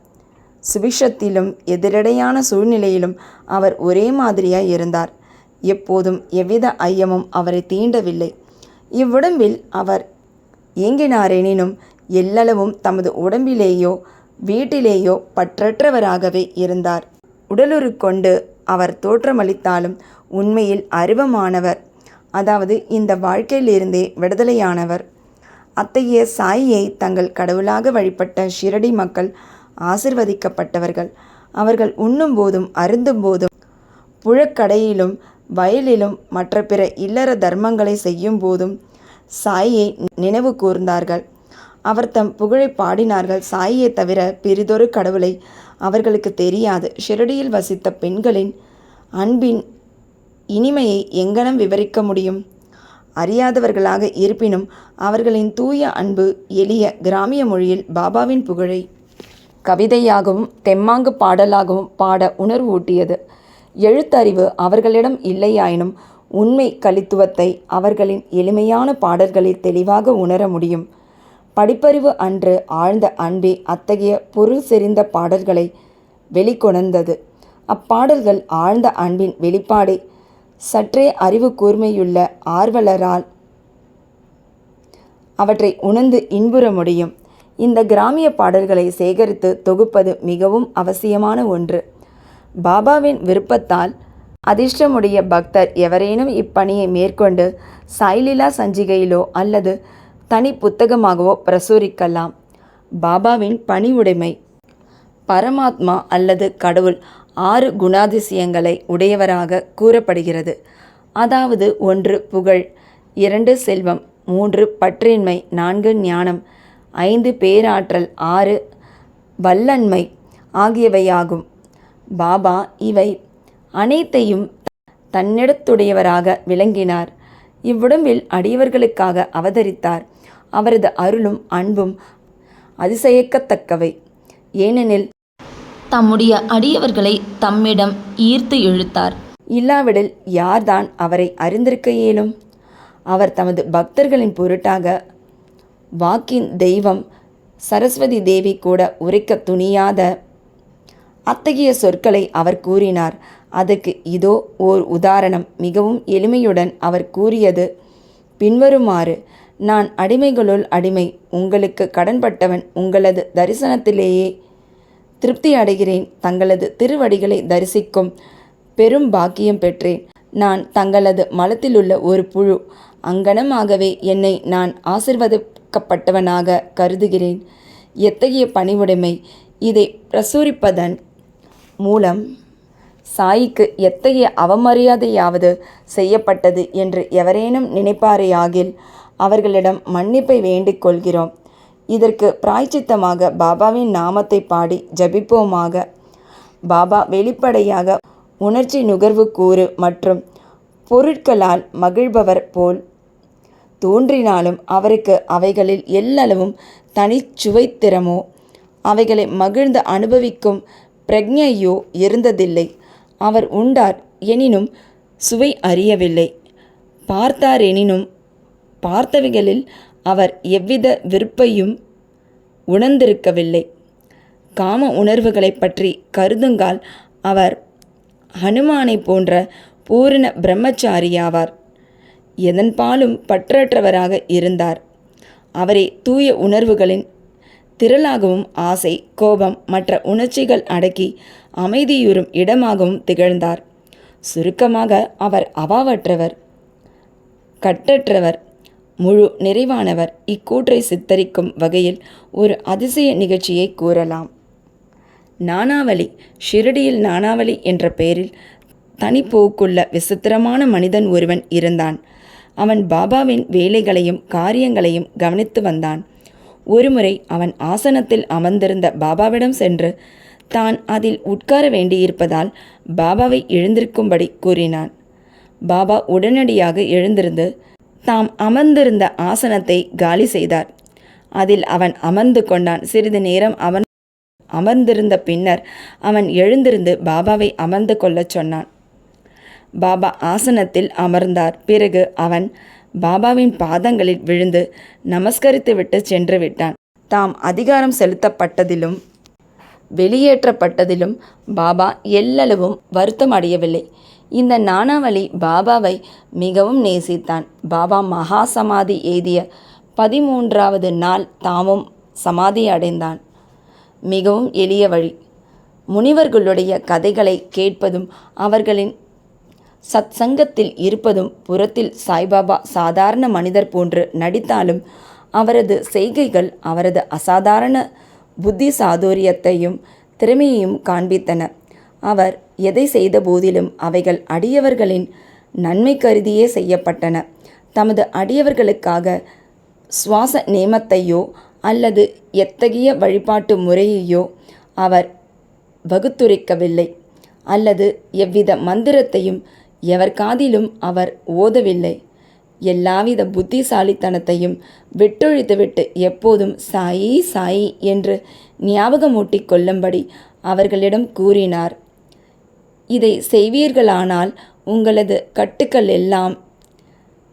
சுபிஷத்திலும் எதிரடையான சூழ்நிலையிலும் அவர் ஒரே மாதிரியாய் இருந்தார். எப்போதும் எவ்வித ஐயமும் அவரை தீண்டவில்லை. இவ்வுடம்பில் அவர் இயங்கினாரெனினும் எல்லளவும் தமது உடம்பிலேயோ வீட்டிலேயோ பற்றற்றவராகவே இருந்தார். உடலுரு கொண்டு அவர் தோற்றமளித்தாலும் உண்மையில் அருவமானவர், அதாவது இந்த வாழ்க்கையிலிருந்தே விடுதலையானவர். அத்தகைய சாயியை தங்கள் கடவுளாக வழிபட்ட ஷிரடி மக்கள் ஆசிர்வதிக்கப்பட்டவர்கள். அவர்கள் உண்ணும் போதும் அருந்தும் போதும், புழக்கடையிலும் வயலிலும் மற்ற பிற இல்லற தர்மங்களை செய்யும் போதும் சாயியை நினைவு கூர்ந்தார்கள். அவர் தம் புகழை பாடினார்கள். சாயியை தவிர பெரிதொரு கடவுளை அவர்களுக்கு தெரியாது. ஷிரடியில் வசித்த பெண்களின் அன்பின் இனிமையை எங்கனம் விவரிக்க முடியும்? அறியாதவர்களாக இருப்பினும் அவர்களின் தூய அன்பு எளிய கிராமிய மொழியில் பாபாவின் புகழை கவிதையாகவும் தெம்மாங்கு பாடலாகவும் பாட உணர்வூட்டியது. எழுத்தறிவு அவர்களிடம் இல்லையாயினும் உண்மை கலித்துவத்தை அவர்களின் எளிமையான பாடல்களில் தெளிவாக உணர முடியும். படிப்பறிவு அன்று ஆழ்ந்த அன்பே அத்தகைய பொருள் செறிந்த பாடல்களை வெளிக்கொணர்ந்தது. அப்பாடல்கள் ஆழ்ந்த அன்பின் வெளிப்பாடே. சற்றே அறிவு கூர்மையுள்ள ஆர்வலரால் அவற்றை உணர்ந்து இன்புற முடியும். இந்த கிராமிய பாடல்களை சேகரித்து தொகுப்பது மிகவும் அவசியமான ஒன்று. பாபாவின் விருப்பத்தால் அதிர்ஷ்டமுடைய பக்தர் எவரேனும் இப்பணியை மேற்கொண்டு சாய்லீலா சஞ்சிகையிலோ அல்லது தனி புத்தகமாகவோ பிரசுரிக்கலாம். பாபாவின் பணிவுடைமை. பரமாத்மா அல்லது கடவுள் 6 குணாதிசயங்களை உடையவராக கூறப்படுகிறது. அதாவது 1 புகழ், 2 செல்வம், 3 பற்றின்மை, 4 ஞானம், 5 பேராற்றல், 6 வல்லன்மை ஆகியவையாகும். பாபா இவை அனைத்தையும் தன்னிடத்துடையவராக விளங்கினார். இவ்வுடம்பில் அடியவர்களுக்காக அவதரித்தார். அவரது அருளும் அன்பும் அதிசயிக்கத்தக்கவை. ஏனெனில் தம்முடைய அடியவர்களை தம்மிடம் ஈர்த்து இழுத்தார். இல்லாவிடில் யார்தான் அவரை அறிந்திருக்க இயலும்? அவர் தமது பக்தர்களின் பொருட்டாக வாக்கின் தெய்வம் சரஸ்வதி தேவி கூட உரைக்க துணியாத அத்தகைய சொற்களை அவர் கூறினார். அதற்கு இதோ ஓர் உதாரணம். மிகவும் எளிமையுடன் அவர் கூறியது பின்வருமாறு: நான் அடிமைகளுள் அடிமை, உங்களுக்கு கடன்பட்டவன். உங்களது தரிசனத்திலேயே திருப்தி அடைகிறேன். தங்களது திருவடிகளை தரிசிக்கும் பெரும் பாக்கியம் பெற்றேன். நான் தங்களது மலத்திலுள்ள ஒரு புழு. அங்கனமாகவே என்னை நான் ஆசிர்வதிக்கப்பட்டவனாக கருதுகிறேன். எத்தகைய பணிவுடைமை! இதை பிரசுரிப்பதன் மூலம் சாயிக்கு எத்தகைய அவமரியாதையாவது செய்யப்பட்டது என்று எவரேனும் நினைப்பாரேயாகில் அவர்களிடம் மன்னிப்பை வேண்டிக் கொள்கிறோம். இதற்கு பிராய்ச்சித்தமாக பாபாவின் நாமத்தை பாடி ஜபிப்போமாக. பாபா வெளிப்படையாக உணர்ச்சி நுகர்வு கூறு மற்றும் பொருட்களால் மகிழ்பவர் போல் தோன்றினாலும் அவருக்கு அவைகளில் எல்லளவும் தனிச்சுவைத்திறமோ அவைகளை மகிழ்ந்து அனுபவிக்கும் பிரக்ஞையோ இருந்ததில்லை. அவர் உண்டார், எனினும் சுவை அறியவில்லை. பார்த்தார், எனினும் பார்த்தவைகளில் அவர் எவ்வித விருப்பையும் உணர்ந்திருக்கவில்லை. காம உணர்வுகளை பற்றி கருதுங்கால் அவர் ஹனுமானை போன்ற பூரண பிரம்மச்சாரியாவார். எதன்பாலும் பற்றற்றவராக இருந்தார். அவரே தூய உணர்வுகளின் திரளாகவும் ஆசை, கோபம் மற்ற உணர்ச்சிகள் அடக்கி அமைதியுறும் இடமாகவும் திகழ்ந்தார். சுருக்கமாக அவர் அவாவற்றவர், கட்டற்றவர், முழு நிறைவானவர். இக்கூற்றை சித்தரிக்கும் வகையில் ஒரு அதிசய நிகழ்ச்சியை கூறலாம். நானாவலி. ஷிரடியில் நானாவலி என்ற பெயரில் தனிப்போக்குள்ள விசித்திரமான மனிதன் ஒருவன் இருந்தான். அவன் பாபாவின் வேலைகளையும் காரியங்களையும் கவனித்து வந்தான். ஒருமுறை அவன் ஆசனத்தில் அமர்ந்திருந்த பாபாவிடம் சென்று தான் அதில் உட்கார வேண்டியிருப்பதால் பாபாவை எழுந்திருக்கும்படி கூறினான். பாபா உடனடியாக எழுந்திருந்து தாம் அமர்ந்திருந்த ஆசனத்தை காலி செய்தார். அதில் அவன் அமர்ந்து கொண்டான். சிறிது நேரம் அவன் அமர்ந்திருந்த பின்னர் அவன் எழுந்திருந்து பாபாவை அமர்ந்து கொள்ளச் சொன்னான். பாபா ஆசனத்தில் அமர்ந்தார். பிறகு அவன் பாபாவின் பாதங்களில் விழுந்து நமஸ்கரித்துவிட்டு சென்று விட்டான். தாம் அதிகாரம் செலுத்தப்பட்டதிலும் வெளியேற்றப்பட்டதிலும் பாபா எல்லளவும் வருத்தம் அடையவில்லை. இந்த நானாவலி பாபாவை மிகவும் நேசித்தான். பாபா மகா சமாதி எய்திய 13வது நாள் தாமும் சமாதி அடைந்தான். மிகவும் எளிய வழி. முனிவர்களுடைய கதைகளை கேட்பதும் அவர்களின் சத்சங்கத்தில் இருப்பதும். புறத்தில் சாய்பாபா சாதாரண மனிதர் போன்று நடித்தாலும் அவரது செய்கைகள் அவரது அசாதாரண புத்தி சாதுரியத்தையும் திறமையையும் காண்பித்தன. அவர் எதை செய்த போதிலும் அவைகள் அடியவர்களின் நன்மை கருதியே செய்யப்பட்டன. தமது அடியவர்களுக்காக சுவாச நேமத்தையோ அல்லது எத்தகைய வழிபாட்டு முறையையோ அவர் வகுத்துரைக்கவில்லை, அல்லது எவ்வித மந்திரத்தையும் எவர் காதிலும் அவர் ஓதவில்லை. எல்லாவித புத்திசாலித்தனத்தையும் விட்டொழித்துவிட்டு எப்போதும் சாயி சாயி என்று ஞாபகமூட்டி கொள்ளும்படி அவர்களிடம் கூறினார். இதை செய்வீர்களானால் உங்களது கட்டுக்கள் எல்லாம்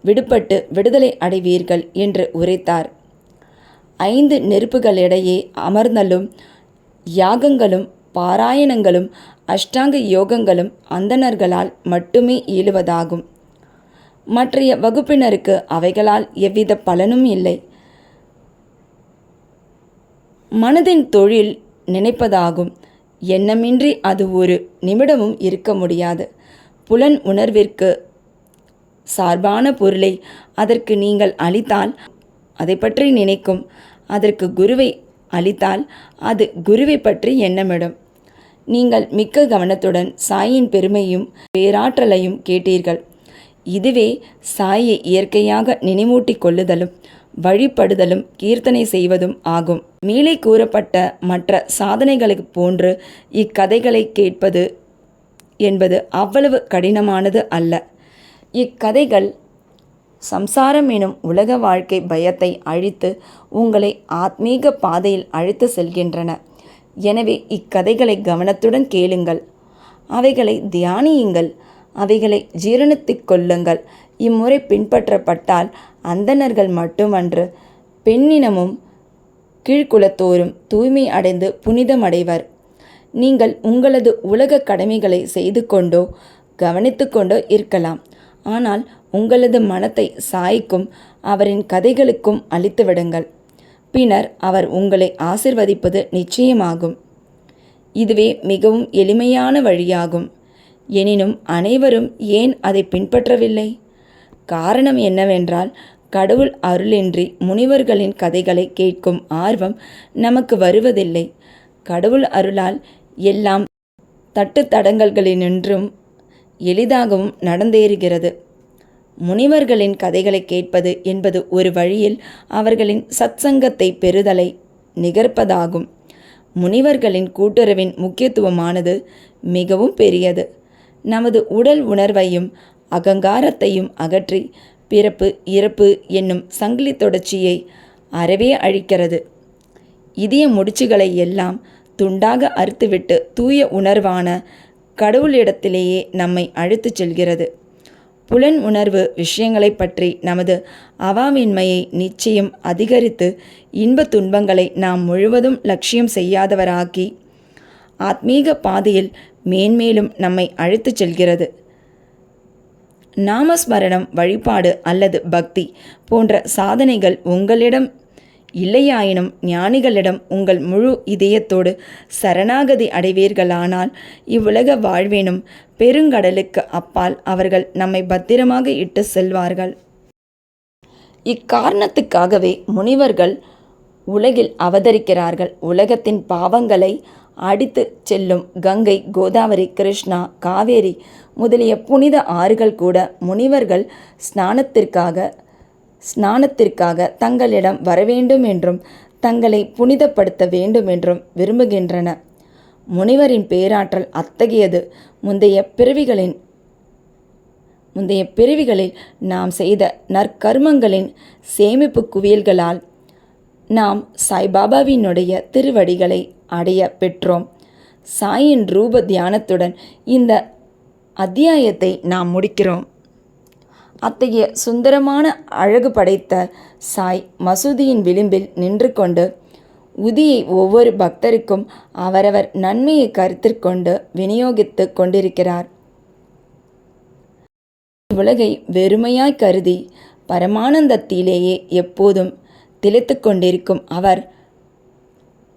விடுபட்டு விடுதலை அடைவீர்கள் என்று உரைத்தார். 5 நெருப்புகளிடையே அமர்ந்தலும் யாகங்களும் பாராயணங்களும் அஷ்டாங்க யோகங்களும் அந்தணர்களால் மட்டுமே இயலுவதாகும். மற்றைய வகுப்பினருக்கு அவைகளால் எவ்வித பலனும் இல்லை. மனதின் தொழில் நினைப்பதாகும். எண்ணமின்றி அது ஒரு நிமிடமும் இருக்க முடியாது. புலன் உணர்விற்கு சார்பான பொருளை அதற்கு நீங்கள் அளித்தால் அதை பற்றி நினைக்கும். அதற்கு குருவை அளித்தால் அது குருவை பற்றி எண்ணமிடும். நீங்கள் மிக்க கவனத்துடன் சாயின் பெருமையும் பேராற்றலையும் கேட்டீர்கள். இதுவே சாயை இயற்கையாக நினைவூட்டி கொள்ளுதலும் வழிபடுதலும் கீர்த்தனை செய்வதும் ஆகும். மேலே கூறப்பட்ட மற்ற சாதனைகளுக்கு போன்று இக்கதைகளை கேட்பது என்பது அவ்வளவு கடினமானது அல்ல. இக்கதைகள் சம்சாரம் எனும் உலக வாழ்க்கை பயத்தை அழித்து உங்களை ஆத்மீக பாதையில் அழைத்து செல்கின்றன. எனவே இக்கதைகளை கவனத்துடன் கேளுங்கள், அவைகளை தியானியுங்கள், அவைகளை ஜீரணித்துக் கொள்ளுங்கள். இம்முறை பின்பற்றப்பட்டால் அந்தணர்கள் மட்டுமன்று, பெண்ணினமும் கீழ்குலத்தோரும் தூய்மை அடைந்து புனிதமடைவர். நீங்கள் உங்களது உலக கடமைகளை செய்து கொண்டோ கவனித்து கொண்டோ இருக்கலாம். ஆனால் உங்களது மனத்தை சாய்க்கும் அவரின் கதைகளுக்கும் அளித்துவிடுங்கள். பின்னர் அவர் உங்களை ஆசிர்வதிப்பது நிச்சயமாகும். இதுவே மிகவும் எளிமையான வழியாகும். எனினும் அனைவரும் ஏன் அதை பின்பற்றவில்லை? காரணம் என்னவென்றால், கடவுள் அருளின்றி முனிவர்களின் கதைகளை கேட்கும் ஆர்வம் நமக்கு வருவதில்லை. கடவுள் அருளால் எல்லாம் தட்டுத்தடங்கல்களினின்றும் எளிதாகவும் நடந்தேறுகிறது. முனிவர்களின் கதைகளை கேட்பது என்பது ஒரு வழியில் அவர்களின் சத்சங்கத்தை பெறுதலை நிகர்ப்பதாகும். முனிவர்களின் கூட்டுறவின் முக்கியத்துவமானது மிகவும் பெரியது. நமது உடல் உணர்வையும் அகங்காரத்தையும் அகற்றி பிறப்பு இறப்பு என்னும் சங்கிலி தொடர்ச்சியை அறவே அழிக்கிறது. இதய முடிச்சுகளை எல்லாம் துண்டாக அறுத்துவிட்டு தூய உணர்வான கடவுளிடத்திலேயே நம்மை அழைத்துச் செல்கிறது. புலன் உணர்வு விஷயங்களை பற்றி நமது அவாவின்மையை நிச்சயம் அதிகரித்து இன்ப துன்பங்களை நாம் முழுவதும் லட்சியம் செய்யாதவராக்கி ஆத்மீக பாதையில் மேன்மேலும் நம்மை அழைத்துச் செல்கிறது. நாமஸ்மரணம், வழிபாடு அல்லது பக்தி போன்ற சாதனைகள் உங்களிடம் இல்லையாயினும் ஞானிகளிடம் உங்கள் முழு இதயத்தோடு சரணாகதி அடைவீர்களானால் இவ்வுலக வாழ்வேனும் பெருங்கடலுக்கு அப்பால் அவர்கள் நம்மை பத்திரமாக இட்டு செல்வார்கள். இக்காரணத்துக்காகவே முனிவர்கள் உலகில் அவதரிக்கிறார்கள். உலகத்தின் பாவங்களை அடித்து செல்லும் கங்கை, கோதாவரி, கிருஷ்ணா, காவேரி முதலிய புனித ஆறுகள் கூட முனிவர்கள் ஸ்நானத்திற்காக தங்களிடம் வரவேண்டும் என்றும் தங்களை புனிதப்படுத்த வேண்டும் என்றும் விரும்புகின்றன. முனிவரின் பேராற்றல் அத்தகையது. முந்தைய பிறவிகளில் நாம் செய்த நற்கர்மங்களின் சேமிப்பு குவியல்களால் நாம் சாய்பாபாவினுடைய திருவடிகளை அடைய பெற்றோம். சாயின் ரூப தியானத்துடன் இந்த அத்தியாயத்தை நாம் முடிக்கிறோம். அத்தகைய சுந்தரமான அழகு படைத்த சாய் மசூதியின் விளிம்பில் நின்று கொண்டு உதியை ஒவ்வொரு பக்தருக்கும் அவரவர் நன்மையை கருத்திற்கொண்டு விநியோகித்து கொண்டிருக்கிறார். உலகை வெறுமையாய் கருதி பரமானந்தத்திலேயே எப்போதும் திளைத்து கொண்டிருக்கும் அவர்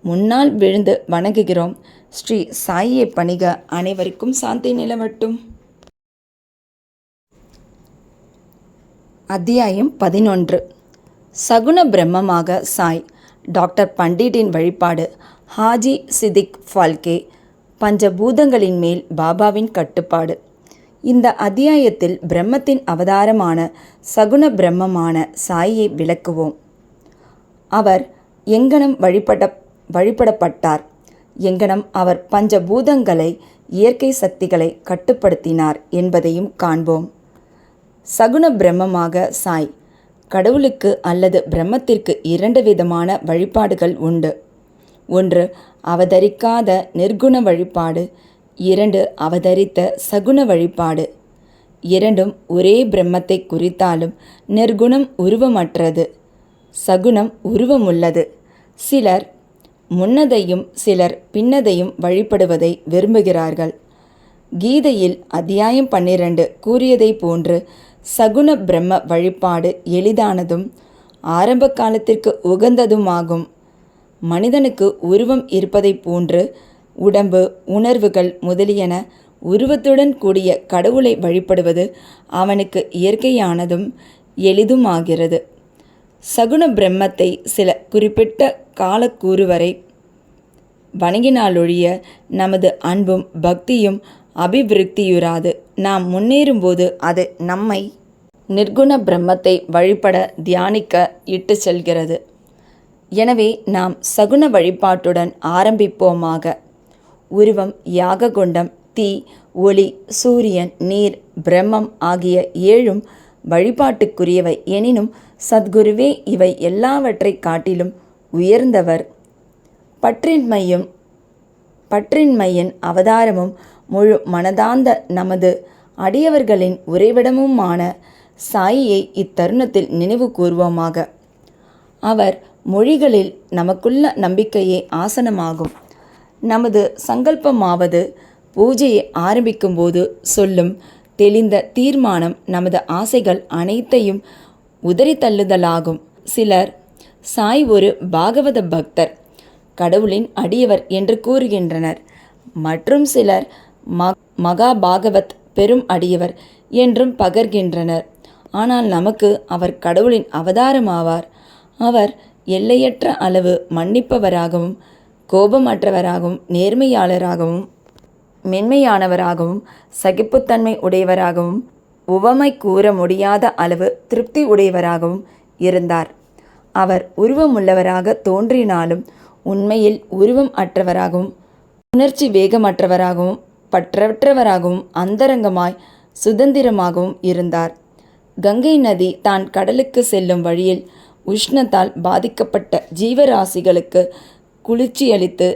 முன்னால் விழுந்து வணங்குகிறோம். ஸ்ரீ சாயை பணிக. அனைவருக்கும் சாந்தி நிலவட்டும். அத்தியாயம் 11. சகுன பிரம்மமாக சாய். டாக்டர் பண்டிட்டின் வழிபாடு. ஹாஜி சிதிக் ஃபால்கே. பஞ்சபூதங்களின் மேல் பாபாவின் கட்டுப்பாடு. இந்த அத்தியாயத்தில் பிரம்மத்தின் அவதாரமான சகுன பிரம்மமான சாயை விளக்குவோம். அவர் எங்கனம் வழிபடப்பட்டார், எங்கனம் அவர் பஞ்சபூதங்களை, இயற்கை சக்திகளை கட்டுப்படுத்தினார் என்பதையும் காண்போம். சகுன பிரம்மமாக சாய். கடவுளுக்கு அல்லது பிரம்மத்திற்கு 2 விதமான வழிபாடுகள் உண்டு. 1 அவதரிக்காத நிர்குண வழிபாடு, 2 அவதரித்த சகுன வழிபாடு. இரண்டும் ஒரே பிரம்மத்தை குறித்தாலும் நிர்குணம் உருவமற்றது, சகுனம் உருவமுள்ளது. சிலர் முன்னதையும் சிலர் பின்னதையும் வழிபடுவதை விரும்புகிறார்கள். கீதையில் அத்தியாயம் 12 கூறியதை போன்று சகுன பிரம்ம வழிபாடு எளிதானதும் ஆரம்ப காலத்திற்கு உகந்ததுமாகும். மனிதனுக்கு உருவம் இருப்பதைப் போன்று உடம்பு, உணர்வுகள் முதலியன உருவத்துடன் கூடிய கடவுளை வழிபடுவது அவனுக்கு இயற்கையானதும் எளிதுமாகிறது. சகுன பிரம்மத்தை சில குறிப்பிட்ட காலக்கூறு வரை வணங்கினாலொழிய நமது அன்பும் பக்தியும் அபிவிருத்தியுறாது. நாம் முன்னேறும்போது அது நம்மை நிர்குண பிரம்மத்தை வழிபட தியானிக்க இட்டு செல்கிறது. எனவே நாம் சகுன வழிபாட்டுடன் ஆரம்பிப்போமாக. உருவம், யாககுண்டம், தீ, ஒளி, சூரியன், நீர், பிரம்மம் ஆகிய 7ம் வழிபாட்டுக்குரியவை. எனினும் சத்குருவே இவை எல்லாவற்றை காட்டிலும் உயர்ந்தவர். பற்றின்மையின் அவதாரமும் முழு மனதார்ந்த நமது அடியவர்களின் உறைவிடமுமான சாயியை இத்தருணத்தில் நினைவு கூர்வோமாக. அவர் மொழிகளில் நமக்குள்ள நம்பிக்கையே ஆசனமாகும். நமது சங்கல்பமாவது பூஜையை ஆரம்பிக்கும்போது சொல்லும் தெளிந்த தீர்மானம் நமது ஆசைகள் அனைத்தையும் உதறி தள்ளுதலாகும். சிலர் சாய் ஒரு பாகவத பக்தர், கடவுளின் அடியவர் என்று கூறுகின்றனர். மற்றும் சிலர் மகாபாகவத் பெரும் அடியவர் என்றும் பகர்கின்றனர். ஆனால் நமக்கு அவர் கடவுளின் அவதாரமாவார். அவர் எல்லையற்ற அளவு மன்னிப்பவராகவும், கோபமற்றவராகவும், நேர்மையாளராகவும், மென்மையானவராகவும், சகிப்புத்தன்மை உடையவராகவும், உவமை கூற முடியாத அளவு திருப்தி உடையவராகவும் இருந்தார். அவர் உருவமுள்ளவராக தோன்றினாலும் உண்மையில் உருவம் அற்றவராகவும், உணர்ச்சி வேகமற்றவராகவும், பற்றற்றவராகவும், அந்தரங்கமாய் சுதந்திரமாகவும் இருந்தார். கங்கை நதி தான் கடலுக்கு செல்லும் வழியில் உஷ்ணத்தால் பாதிக்கப்பட்ட ஜீவராசிகளுக்கு குளிர்ச்சியளித்து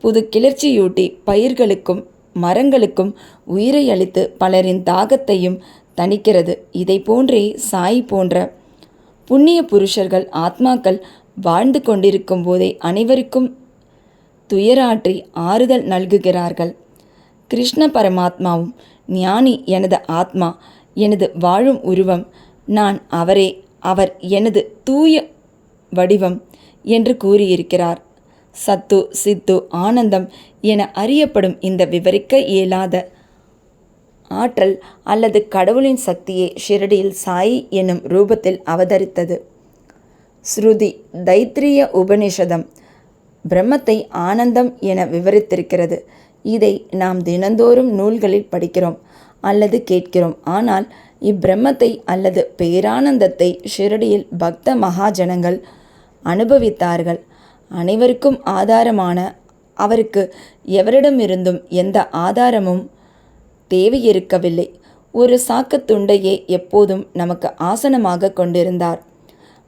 புது கிளர்ச்சியூட்டி பயிர்களுக்கும் மரங்களுக்கும் உயிரை அளித்து பலரின் தாகத்தையும் தணிக்கிறது. இதை போன்றே சாய் போன்ற புண்ணிய புருஷர்கள் ஆத்மாக்கள் வாழ்ந்து கொண்டிருக்கும் போதே அனைவருக்கும் துயராற்றி ஆறுதல் நல்குகிறார்கள். கிருஷ்ண பரமாத்மாவும் ஞானி எனது ஆத்மா, எனது வாழும் உருவம், நான் அவரே, அவர் எனது தூய வடிவம் என்று கூறியிருக்கிறார். சத்து, சித்து, ஆனந்தம் என அறியப்படும் இந்த விவரிக்க இயலாத ஆற்றல் அல்லது கடவுளின் சக்தியே ஷிரடியில் சாயி என்னும் ரூபத்தில் அவதரித்தது. ஸ்ருதி தைத்திரிய உபனிஷதம் பிரம்மத்தை ஆனந்தம் என விவரித்திருக்கிறது. இதை நாம் தினந்தோறும் நூல்களில் படிக்கிறோம் அல்லது கேட்கிறோம். ஆனால் இப்பிரம்மத்தை அல்லது பேரானந்தத்தை ஷிரடியில் பக்த மகாஜனங்கள் அனுபவித்தார்கள். அனைவருக்கும் ஆதாரமான அவருக்கு எவரிடமிருந்தும் எந்த ஆதாரமும் தேவையிருக்கவில்லை. ஒரு சாக்குத்துண்டையே எப்போதும் நமக்கு ஆசனமாக கொண்டிருந்தார்.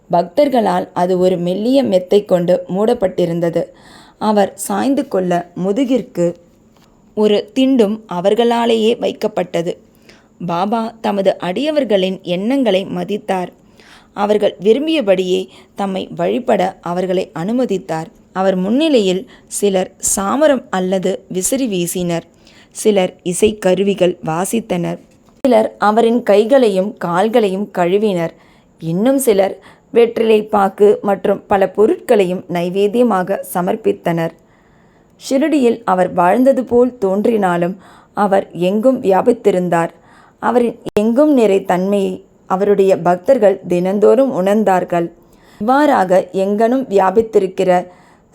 பக்தர்களால் அது ஒரு மெல்லிய மெத்தை கொண்டு மூடப்பட்டிருந்தது. அவர் சாய்ந்து கொள்ள முதுகிற்கு ஒரு திண்டும் அவர்களாலேயே வைக்கப்பட்டது. பாபா தமது அடியவர்களின் எண்ணங்களை மதித்தார். அவர்கள் விரும்பியபடியே தம்மை வழிபட அவர்களை அனுமதித்தார். அவர் முன்னிலையில் சிலர் சாமரம் அல்லது விசிறி வீசினர், சிலர் இசைக்கருவிகள் வாசித்தனர், சிலர் அவரின் கைகளையும் கால்களையும் கழுவினர், இன்னும் சிலர் வெற்றிலைப்பாக்கு மற்றும் பல பொருட்களையும் நைவேத்தியமாக சமர்ப்பித்தனர். ஷிரடியில் அவர் வாழ்ந்தது போல் தோன்றினாலும் அவர் எங்கும் வியாபித்திருந்தார். அவரின் எங்கும் நிறை தன்மையை அவருடைய பக்தர்கள் தினந்தோறும் உணர்ந்தார்கள். இவ்வாறாக எங்கனும் வியாபித்திருக்கிற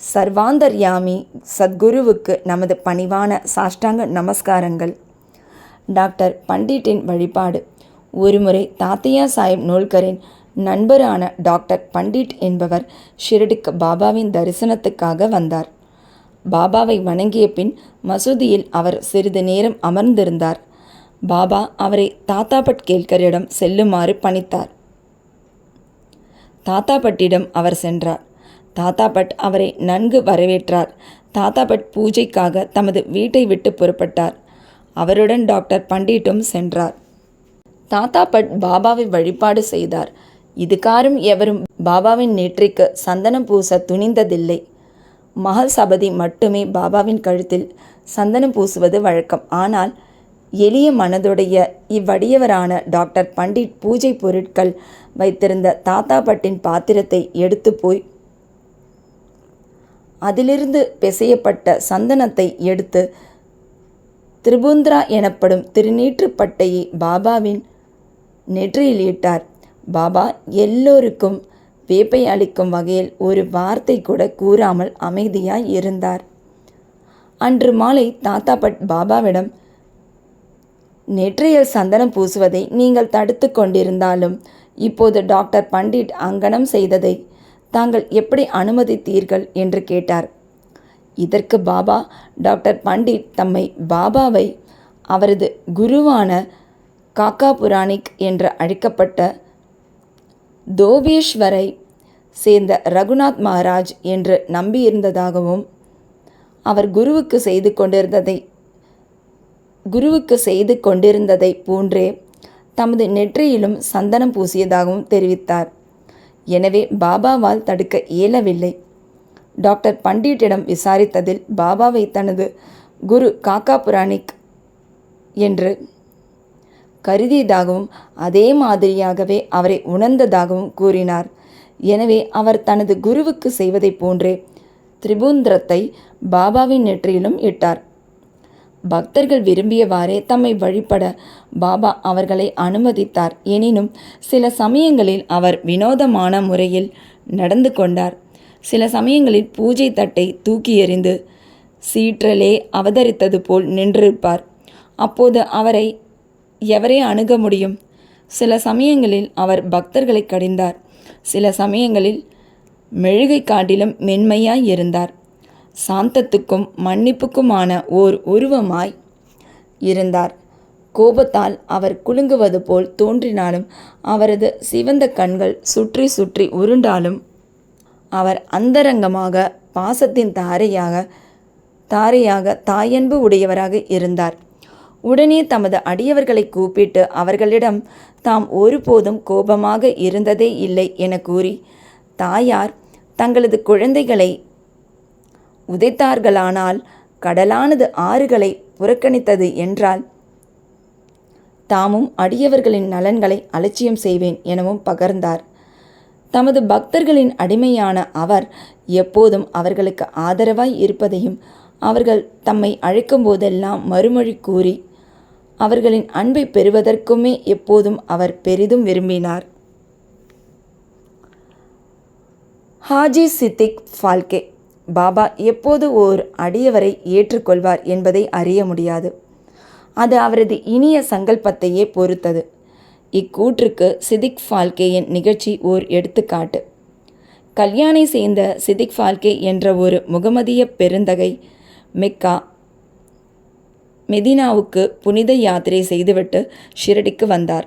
சர்வாந்தர்யாமி சத்குருவுக்கு நமது பணிவான சாஷ்டாங்க நமஸ்காரங்கள். டாக்டர் பண்டிட்டின் வழிபாடு. ஒருமுறை தாத்தையா சாஹிப் நோல்கரின் நண்பரான டாக்டர் பண்டிட் என்பவர் ஷிரடிக்கு பாபாவின் தரிசனத்துக்காக வந்தார். பாபாவை வணங்கிய பின் மசூதியில் அவர் சிறிது நேரம் அமர்ந்திருந்தார். பாபா அவரை தாத்தாபட் கேல்கரிடம் செல்லுமாறு பணித்தார். தாத்தாபட்டிடம் அவர் சென்றார். தாத்தாபட் அவரை நன்கு வரவேற்றார். தாத்தாபட் பூஜைக்காக தமது வீட்டை விட்டு புறப்பட்டார். அவருடன் டாக்டர் பண்டிட்டும் சென்றார். தாத்தாபட் பாபாவை வழிபாடு செய்தார். இதுகாரும் எவரும் பாபாவின் நெற்றிக்கு சந்தனம் பூச துணிந்ததில்லை. மகள் சபதி மட்டுமே பாபாவின் கழுத்தில் சந்தனம் பூசுவது வழக்கம். ஆனால் எளிய மனதுடைய இவ்வடியவரான டாக்டர் பண்டிட் பூஜை பொருட்கள் வைத்திருந்த தாத்தாபட்டின் பாத்திரத்தை எடுத்து போய் அதிலிருந்து பிசையப்பட்ட சந்தனத்தை எடுத்து திரிபுந்திரா எனப்படும் திருநீற்றுப்பட்டையை பாபாவின் நெற்றியில் இட்டார். பாபா எல்லோருக்கும் வேப்பை அளிக்கும் வகையில் ஒரு வார்த்தை கூட கூறாமல் அமைதியாய் இருந்தார். அன்று மாலை தாத்தாபட் பாபாவிடம், நெற்றியில் சந்தனம் பூசுவதை நீங்கள் தடுத்து கொண்டிருந்தாலும் இப்போது டாக்டர் பண்டிட் அங்கனம் செய்ததை தாங்கள் எப்படி அனுமதித்தீர்கள் என்று கேட்டார். இதற்கு பாபா, டாக்டர் பண்டிட் தம்மை பாபாவை அவரது குருவான காக்கா புராணிக் என்று அழைக்கப்பட்ட தோபேஷ்வரை சேர்ந்த ரகுநாத் மகாராஜ் என்று நம்பியிருந்ததாகவும் அவர் குருவுக்கு செய்து கொண்டிருந்ததை போன்றே தமது நெற்றியிலும் சந்தனம் பூசியதாகவும் தெரிவித்தார். எனவே பாபாவால் தடுக்க இயலவில்லை. டாக்டர் பண்டிட்டிடம் விசாரித்ததில் பாபாவை தனது குரு காக்கா புராணிக் என்று கருதியதாகவும் அதே மாதிரியாகவே அவரை உணர்ந்ததாகவும் கூறினார். எனவே அவர் தனது குருவுக்கு செய்வதைப் போன்றே திரிபுந்திரத்தை பாபாவின் நெற்றியிலும் இட்டார். பக்தர்கள் விரும்பியவாறே தம்மை வழிபட பாபா அவர்களை அனுமதித்தார். எனினும் சில சமயங்களில் அவர் வினோதமான முறையில் நடந்து கொண்டார். சில சமயங்களில் பூஜை தட்டை தூக்கி எறிந்து சீற்றலே அவதரித்தது போல் நின்றிருப்பார். அப்போது அவரை எவரே அணுக முடியும்? சில சமயங்களில் அவர் பக்தர்களை கடிந்தார். சில சமயங்களில் மெழுகை காட்டிலும் மென்மையாய் இருந்தார். சாந்தத்துக்கும் மன்னிப்புக்குமான ஓர் உருவமாய் இருந்தார். கோபத்தால் அவர் குலுங்குவது போல் தோன்றினாலும் அவரது சிவந்த கண்கள் சுற்றி சுற்றி உருண்டாலும் அவர் அந்தரங்கமாக பாசத்தின் தாரையாக தாரையாக தாயன்பு உடையவராக இருந்தார். உடனே தமது அடியவர்களை கூப்பிட்டு அவர்களிடம் தாம் ஒருபோதும் கோபமாக இருந்ததே இல்லை என கூறி, தாயார் தங்களது குழந்தைகளை உதைத்தார்களானால் கடலானது ஆறுகளை புறக்கணித்தது என்றால் தாமும் அடியவர்களின் நலன்களை அலட்சியம் செய்வேன் எனவும் பகர்ந்தார். தமது பக்தர்களின் அடிமையான அவர் எப்போதும் அவர்களுக்கு ஆதரவாய் இருப்பதையும் அவர்கள் தம்மை அழைக்கும் போதெல்லாம் மறுமொழி கூறி அவர்களின் அன்பை பெறுவதற்குமே எப்போதும் அவர் பெரிதும் விரும்பினார். ஹாஜி சித்திக் ஃபால்கே பாபா எப்போது ஓர் அடியவரை ஏற்றுக்கொள்வார் என்பதை அறிய முடியாது. அது அவரது இனிய சங்கல்பத்தையே பொறுத்தது. இக்கூற்றுக்கு சித்திக் ஃபால்கேயின் நிகழ்ச்சி ஓர் எடுத்துக்காட்டு. கல்யாணை சேர்ந்த சித்திக் ஃபால்கே என்ற ஒரு முகமதிய பெருந்தகை மெக்கா மெதினாவுக்கு புனித யாத்திரை செய்துவிட்டு ஷிரடிக்கு வந்தார்.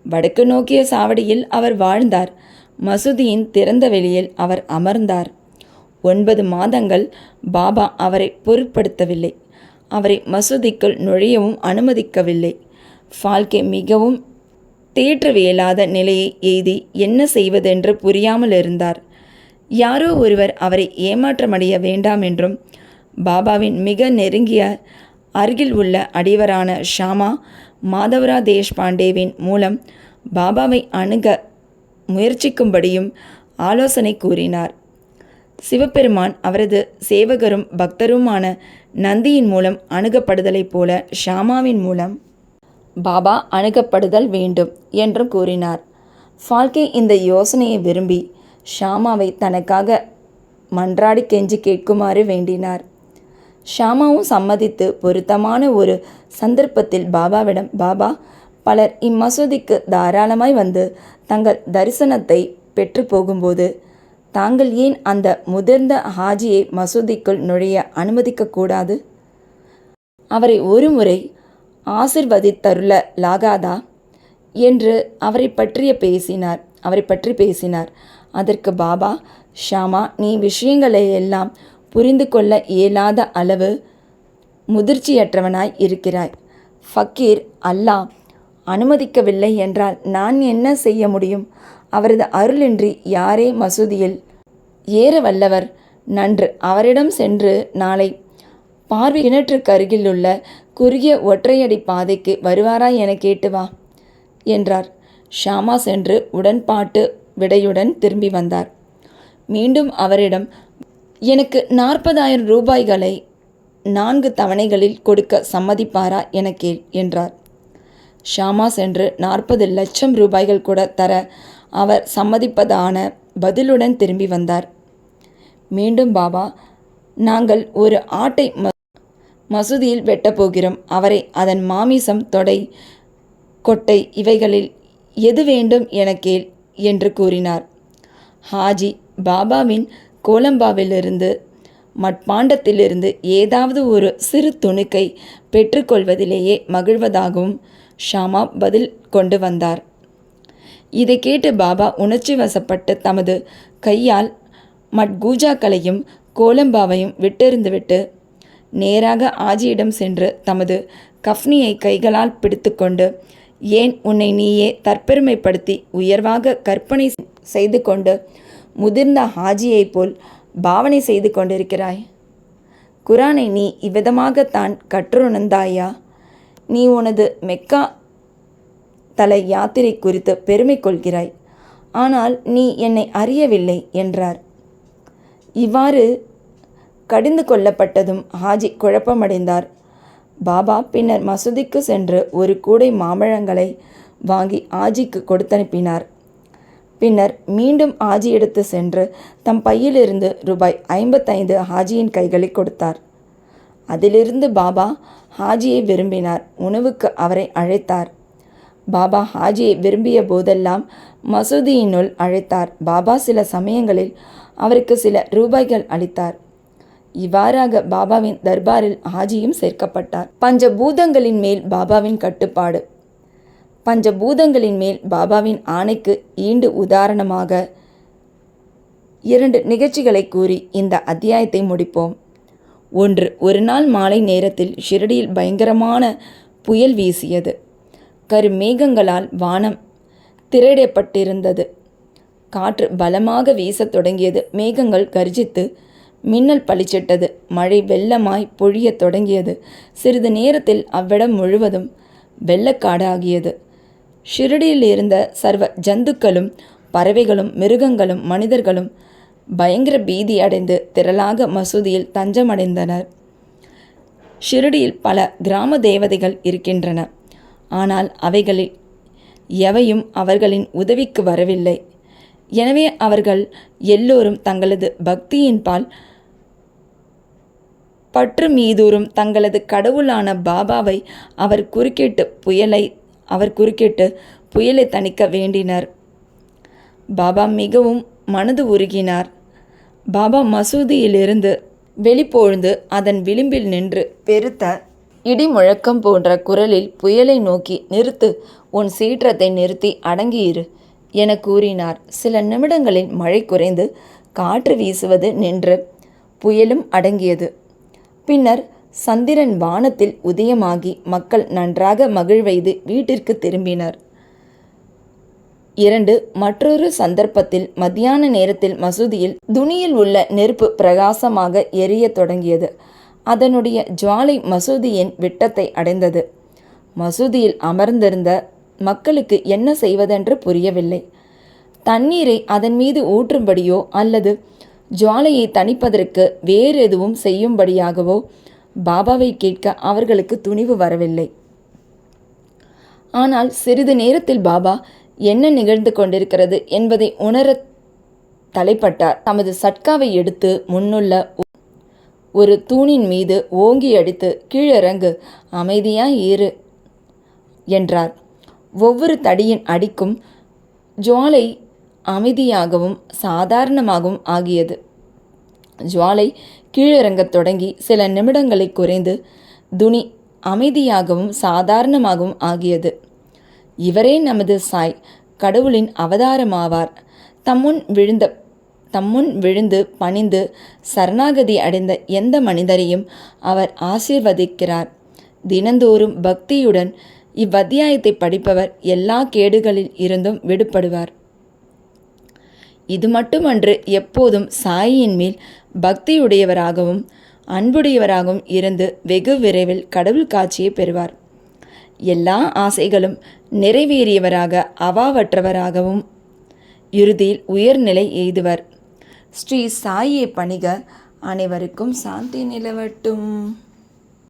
வடக்கு நோக்கிய சாவடியில் அவர் வாழ்ந்தார். மசூதியின் திறந்த வெளியில் அவர் அமர்ந்தார். 9 மாதங்கள் பாபா அவரை பொருட்படுத்தவில்லை. அவரை மசூதிக்குள் நுழையவும் அனுமதிக்கவில்லை. ஃபால்கே மிகவும் தேற்றவியலாத நிலையை எய்தி என்ன செய்வதென்று புரியாமல் இருந்தார். யாரோ ஒருவர் அவரை ஏமாற்றமடைய வேண்டாம் என்றும் பாபாவின் மிக நெருங்கிய அருகில் உள்ள அடிவரான ஷாமா மாதவரா தேஷ்பாண்டேவின் மூலம் பாபாவை அணுக முயற்சிக்கும்படியும் ஆலோசனை கூறினார். சிவபெருமான் அவரது சேவகரும் பக்தருமான நந்தியின் மூலம் அணுகப்படுதலைப் போல ஷாமாவின் மூலம் பாபா அணுகப்படுதல் வேண்டும் என்றும் கூறினார். ஃபால்கே இந்த யோசனையை விரும்பி ஷாமாவை தனக்காக மன்றாடி கெஞ்சி கேட்குமாறு வேண்டினார். ஷாமாவும் சம்மதித்து பொருத்தமான ஒரு சந்தர்ப்பத்தில் பாபாவிடம், பாபா, பலர் இம்மசூதிக்கு தாராளமாய் வந்து தங்கள் தரிசனத்தை பெற்று போகும்போது தாங்கள் ஏன் அந்த முதிர்ந்த ஹாஜியை மசூதிக்குள் நுழைய அனுமதிக்கக்கூடாது? அவரை ஒரு முறை ஆசிர்வதித்தருளலாகாதா என்று அவரை பற்றி பேசினார். அதற்கு பாபா, ஷாமா, நீ விஷயங்களையெல்லாம் புரிந்து கொள்ள இயலாத அளவு முதிர்ச்சியற்றவனாய் இருக்கிறாய். ஃபக்கீர் அல்லாஹ் அனுமதிக்கவில்லை என்றால் நான் என்ன செய்ய முடியும்? அவரது அருளின்றி யாரே மசூதியில் ஏற வல்லவர்? நன்று, அவரிடம் சென்று நாளை பார்வை கிணற்றுக்கு அருகிலுள்ள குறுகிய ஒற்றையடி பாதைக்கு வருவாரா என கேட்டு வா என்றார். ஷாமா சென்று உடன்பாட்டு விடையுடன் திரும்பி வந்தார். மீண்டும் அவரிடம், எனக்கு 40,000 ரூபாய்களை 4 தவணைகளில் கொடுக்க சம்மதிப்பாரா என கேள் என்றார். ஷாமா சென்று 40 லட்சம் ரூபாய்கள் கூட தர அவர் சம்மதிப்பதான பதிலுடன் திரும்பி வந்தார். மீண்டும் பாபா, நாங்கள் ஒரு ஆட்டை மசூதியில் வெட்டப்போகிறோம். அவரை, அதன் மாமிசம், தொடை, கொட்டை இவைகளில் எது வேண்டும் என கேள் என்று கூறினார். ஹாஜி பாபாவின் கோலம்பாவிலிருந்து மட்பாண்டத்திலிருந்து ஏதாவது ஒரு சிறு துணுக்கை பெற்றுக்கொள்வதிலேயே மகிழ்வதாகவும் ஷாமா பதில் கொண்டு வந்தார். இதை கேட்டு பாபா உணர்ச்சி வசப்பட்டு தமது கையால் மட்கூஜாக்களையும் கோலம்பாவையும் விட்டெறிந்துவிட்டு நேராக ஆஜியிடம் சென்று தமது கஃப்னியை கைகளால் பிடித்து கொண்டு, ஏன் உன்னை நீயே தற்பெருமைப்படுத்தி உயர்வாக கற்பனை செய்து கொண்டு முதிர்ந்த ஹாஜியைப் போல் பாவனை செய்து கொண்டிருக்கிறாய்? குரானை நீ இவ்விதமாகத்தான் கற்றுணர்ந்தாயா? நீ உனது மெக்கா தலை யாத்திரை குறித்து பெருமை கொள்கிறாய். ஆனால் நீ என்னை அறியவில்லை என்றார். இவ்வாறு கடிந்து கொள்ளப்பட்டதும் ஹாஜி குழப்பமடைந்தார். பாபா பின்னர் மசூதிக்கு சென்று ஒரு கூடை மாம்பழங்களை வாங்கி ஆஜிக்கு கொடுத்தனுப்பினார். பின்னர் மீண்டும் ஆஜி எடுத்து சென்று தம் பையிலிருந்து ரூபாய் 55 ஹாஜியின் கைகளை கொடுத்தார். அதிலிருந்து பாபா ஹாஜியை விரும்பினார். உணவுக்கு அவரை அழைத்தார். பாபா ஹாஜியை விரும்பிய போதெல்லாம் மசூதியினுள் அழைத்தார். பாபா சில சமயங்களில் அவருக்கு சில ரூபாய்கள் அளித்தார். இவ்வாறாக பாபாவின் தர்பாரில் ஹாஜியும் சேர்க்கப்பட்டார். பஞ்சபூதங்களின் மேல் பாபாவின் கட்டுப்பாடு. பஞ்சபூதங்களின் மேல் பாபாவின் ஆணைக்கு ஈண்டு உதாரணமாக 2 நிகழ்ச்சிகளை கூறி இந்த அத்தியாயத்தை முடிப்போம். ஒரு நாள் மாலை நேரத்தில் ஷிரடியில் பயங்கரமான புயல் வீசியது. கருமேகங்களால் வானம் திரையிடப்பட்டிருந்தது. காற்று பலமாக வீசத் தொடங்கியது. மேகங்கள் கர்ஜித்து மின்னல் பளிச்சிட்டது. மழை வெள்ளமாய் பொழியத் தொடங்கியது. சிறிது நேரத்தில் அவ்விடம் முழுவதும் வெள்ளக்காடாகியது. ஷிரடியில் இருந்த சர்வ ஜந்துக்களும் பறவைகளும் மிருகங்களும் மனிதர்களும் பயங்கர பீதி அடைந்து திரளாக மசூதியில் தஞ்சமடைந்தனர். ஷிரடியில் பல கிராம தேவதைகள் இருக்கின்றன. ஆனால் அவைகளில் எவையும் அவர்களின் உதவிக்கு வரவில்லை. எனவே அவர்கள் எல்லோரும் தங்களது பக்தியின் பால் பற்று மீதூறும் தங்களது கடவுளான பாபாவை அவர் குறுக்கிட்டு புயலை தணிக்க வேண்டினர். பாபா மிகவும் மனது உருகினார். பாபா மசூதியிலிருந்து வெளிப்பொழுந்து அதன் விளிம்பில் நின்று பெருத்த இடி முழக்கம் போன்ற குரலில் புயலை நோக்கி, "நிறுத்து, உன் சீற்றத்தை நிறுத்தி அடங்கியிரு" என கூறினார். சில நிமிடங்களில் மழை குறைந்து காற்று வீசுவது நின்று புயலும் அடங்கியது. பின்னர் சந்திரன் வானத்தில் உதயமாகி மக்கள் நன்றாக மகிழ்வெய்து வீட்டிற்கு திரும்பினர். மற்றொரு சந்தர்ப்பத்தில் மத்தியான நேரத்தில் மசூதியில் துணியில் உள்ள நெருப்பு பிரகாசமாக எரியத் தொடங்கியது. அதனுடைய ஜுவாலை மசூதியின் விட்டத்தை அடைந்தது. மசூதியில் அமர்ந்திருந்த மக்களுக்கு என்ன செய்வதென்று புரியவில்லை. தண்ணீரை அதன் மீது ஊற்றும்படியோ அல்லது ஜுவாலையை தணிப்பதற்கு வேறு எதுவும் செய்யும்படியாகவோ பாபாவை கேட்க அவர்களுக்கு துணிவு வரவில்லை. ஆனால் சிறிது நேரத்தில் பாபா என்ன நிகழ்ந்து கொண்டிருக்கிறது என்பதை உணர தலைப்பட்டார். தமது சட்காவை எடுத்து முன்னுள்ள ஒரு தூணின் மீது ஓங்கி அடித்து, "கீழிறங்கு, அமைதியாய் இரு" என்றார். ஒவ்வொரு தடியின் அடிக்கும் ஜுவாலை அமைதியாகவும் சாதாரணமாகவும் ஆகியது. ஜுவாலை கீழிறங்கத் தொடங்கி சில நிமிடங்களை குறைந்து துணி அமைதியாகவும் சாதாரணமாகவும் ஆகியது. இவரே நமது சாய், கடவுளின் அவதாரமாவார். தம்முன் விழுந்து பணிந்து சரணாகதி அடைந்த எந்த மனிதரையும் அவர் ஆசீர்வதிக்கிறார். தினந்தோறும் பக்தியுடன் இவ்வத்தியாயத்தை படிப்பவர் எல்லா கேடுகளில் இருந்தும் விடுபடுவார். இது மட்டுமன்று, எப்போதும் சாயின் மேல் பக்தியுடையவராகவும் அன்புடையவராகவும் இருந்து வெகு விரைவில் கடவுள் காட்சியை பெறுவார். எல்லா ஆசைகளும் நிறைவேறியவராக அவாவற்றவராகவும் இறுதியில் உயர்நிலை எய்துவர். ஸ்ரீ சாயை பணிக. அனைவருக்கும் சாந்தி நிலவட்டும்.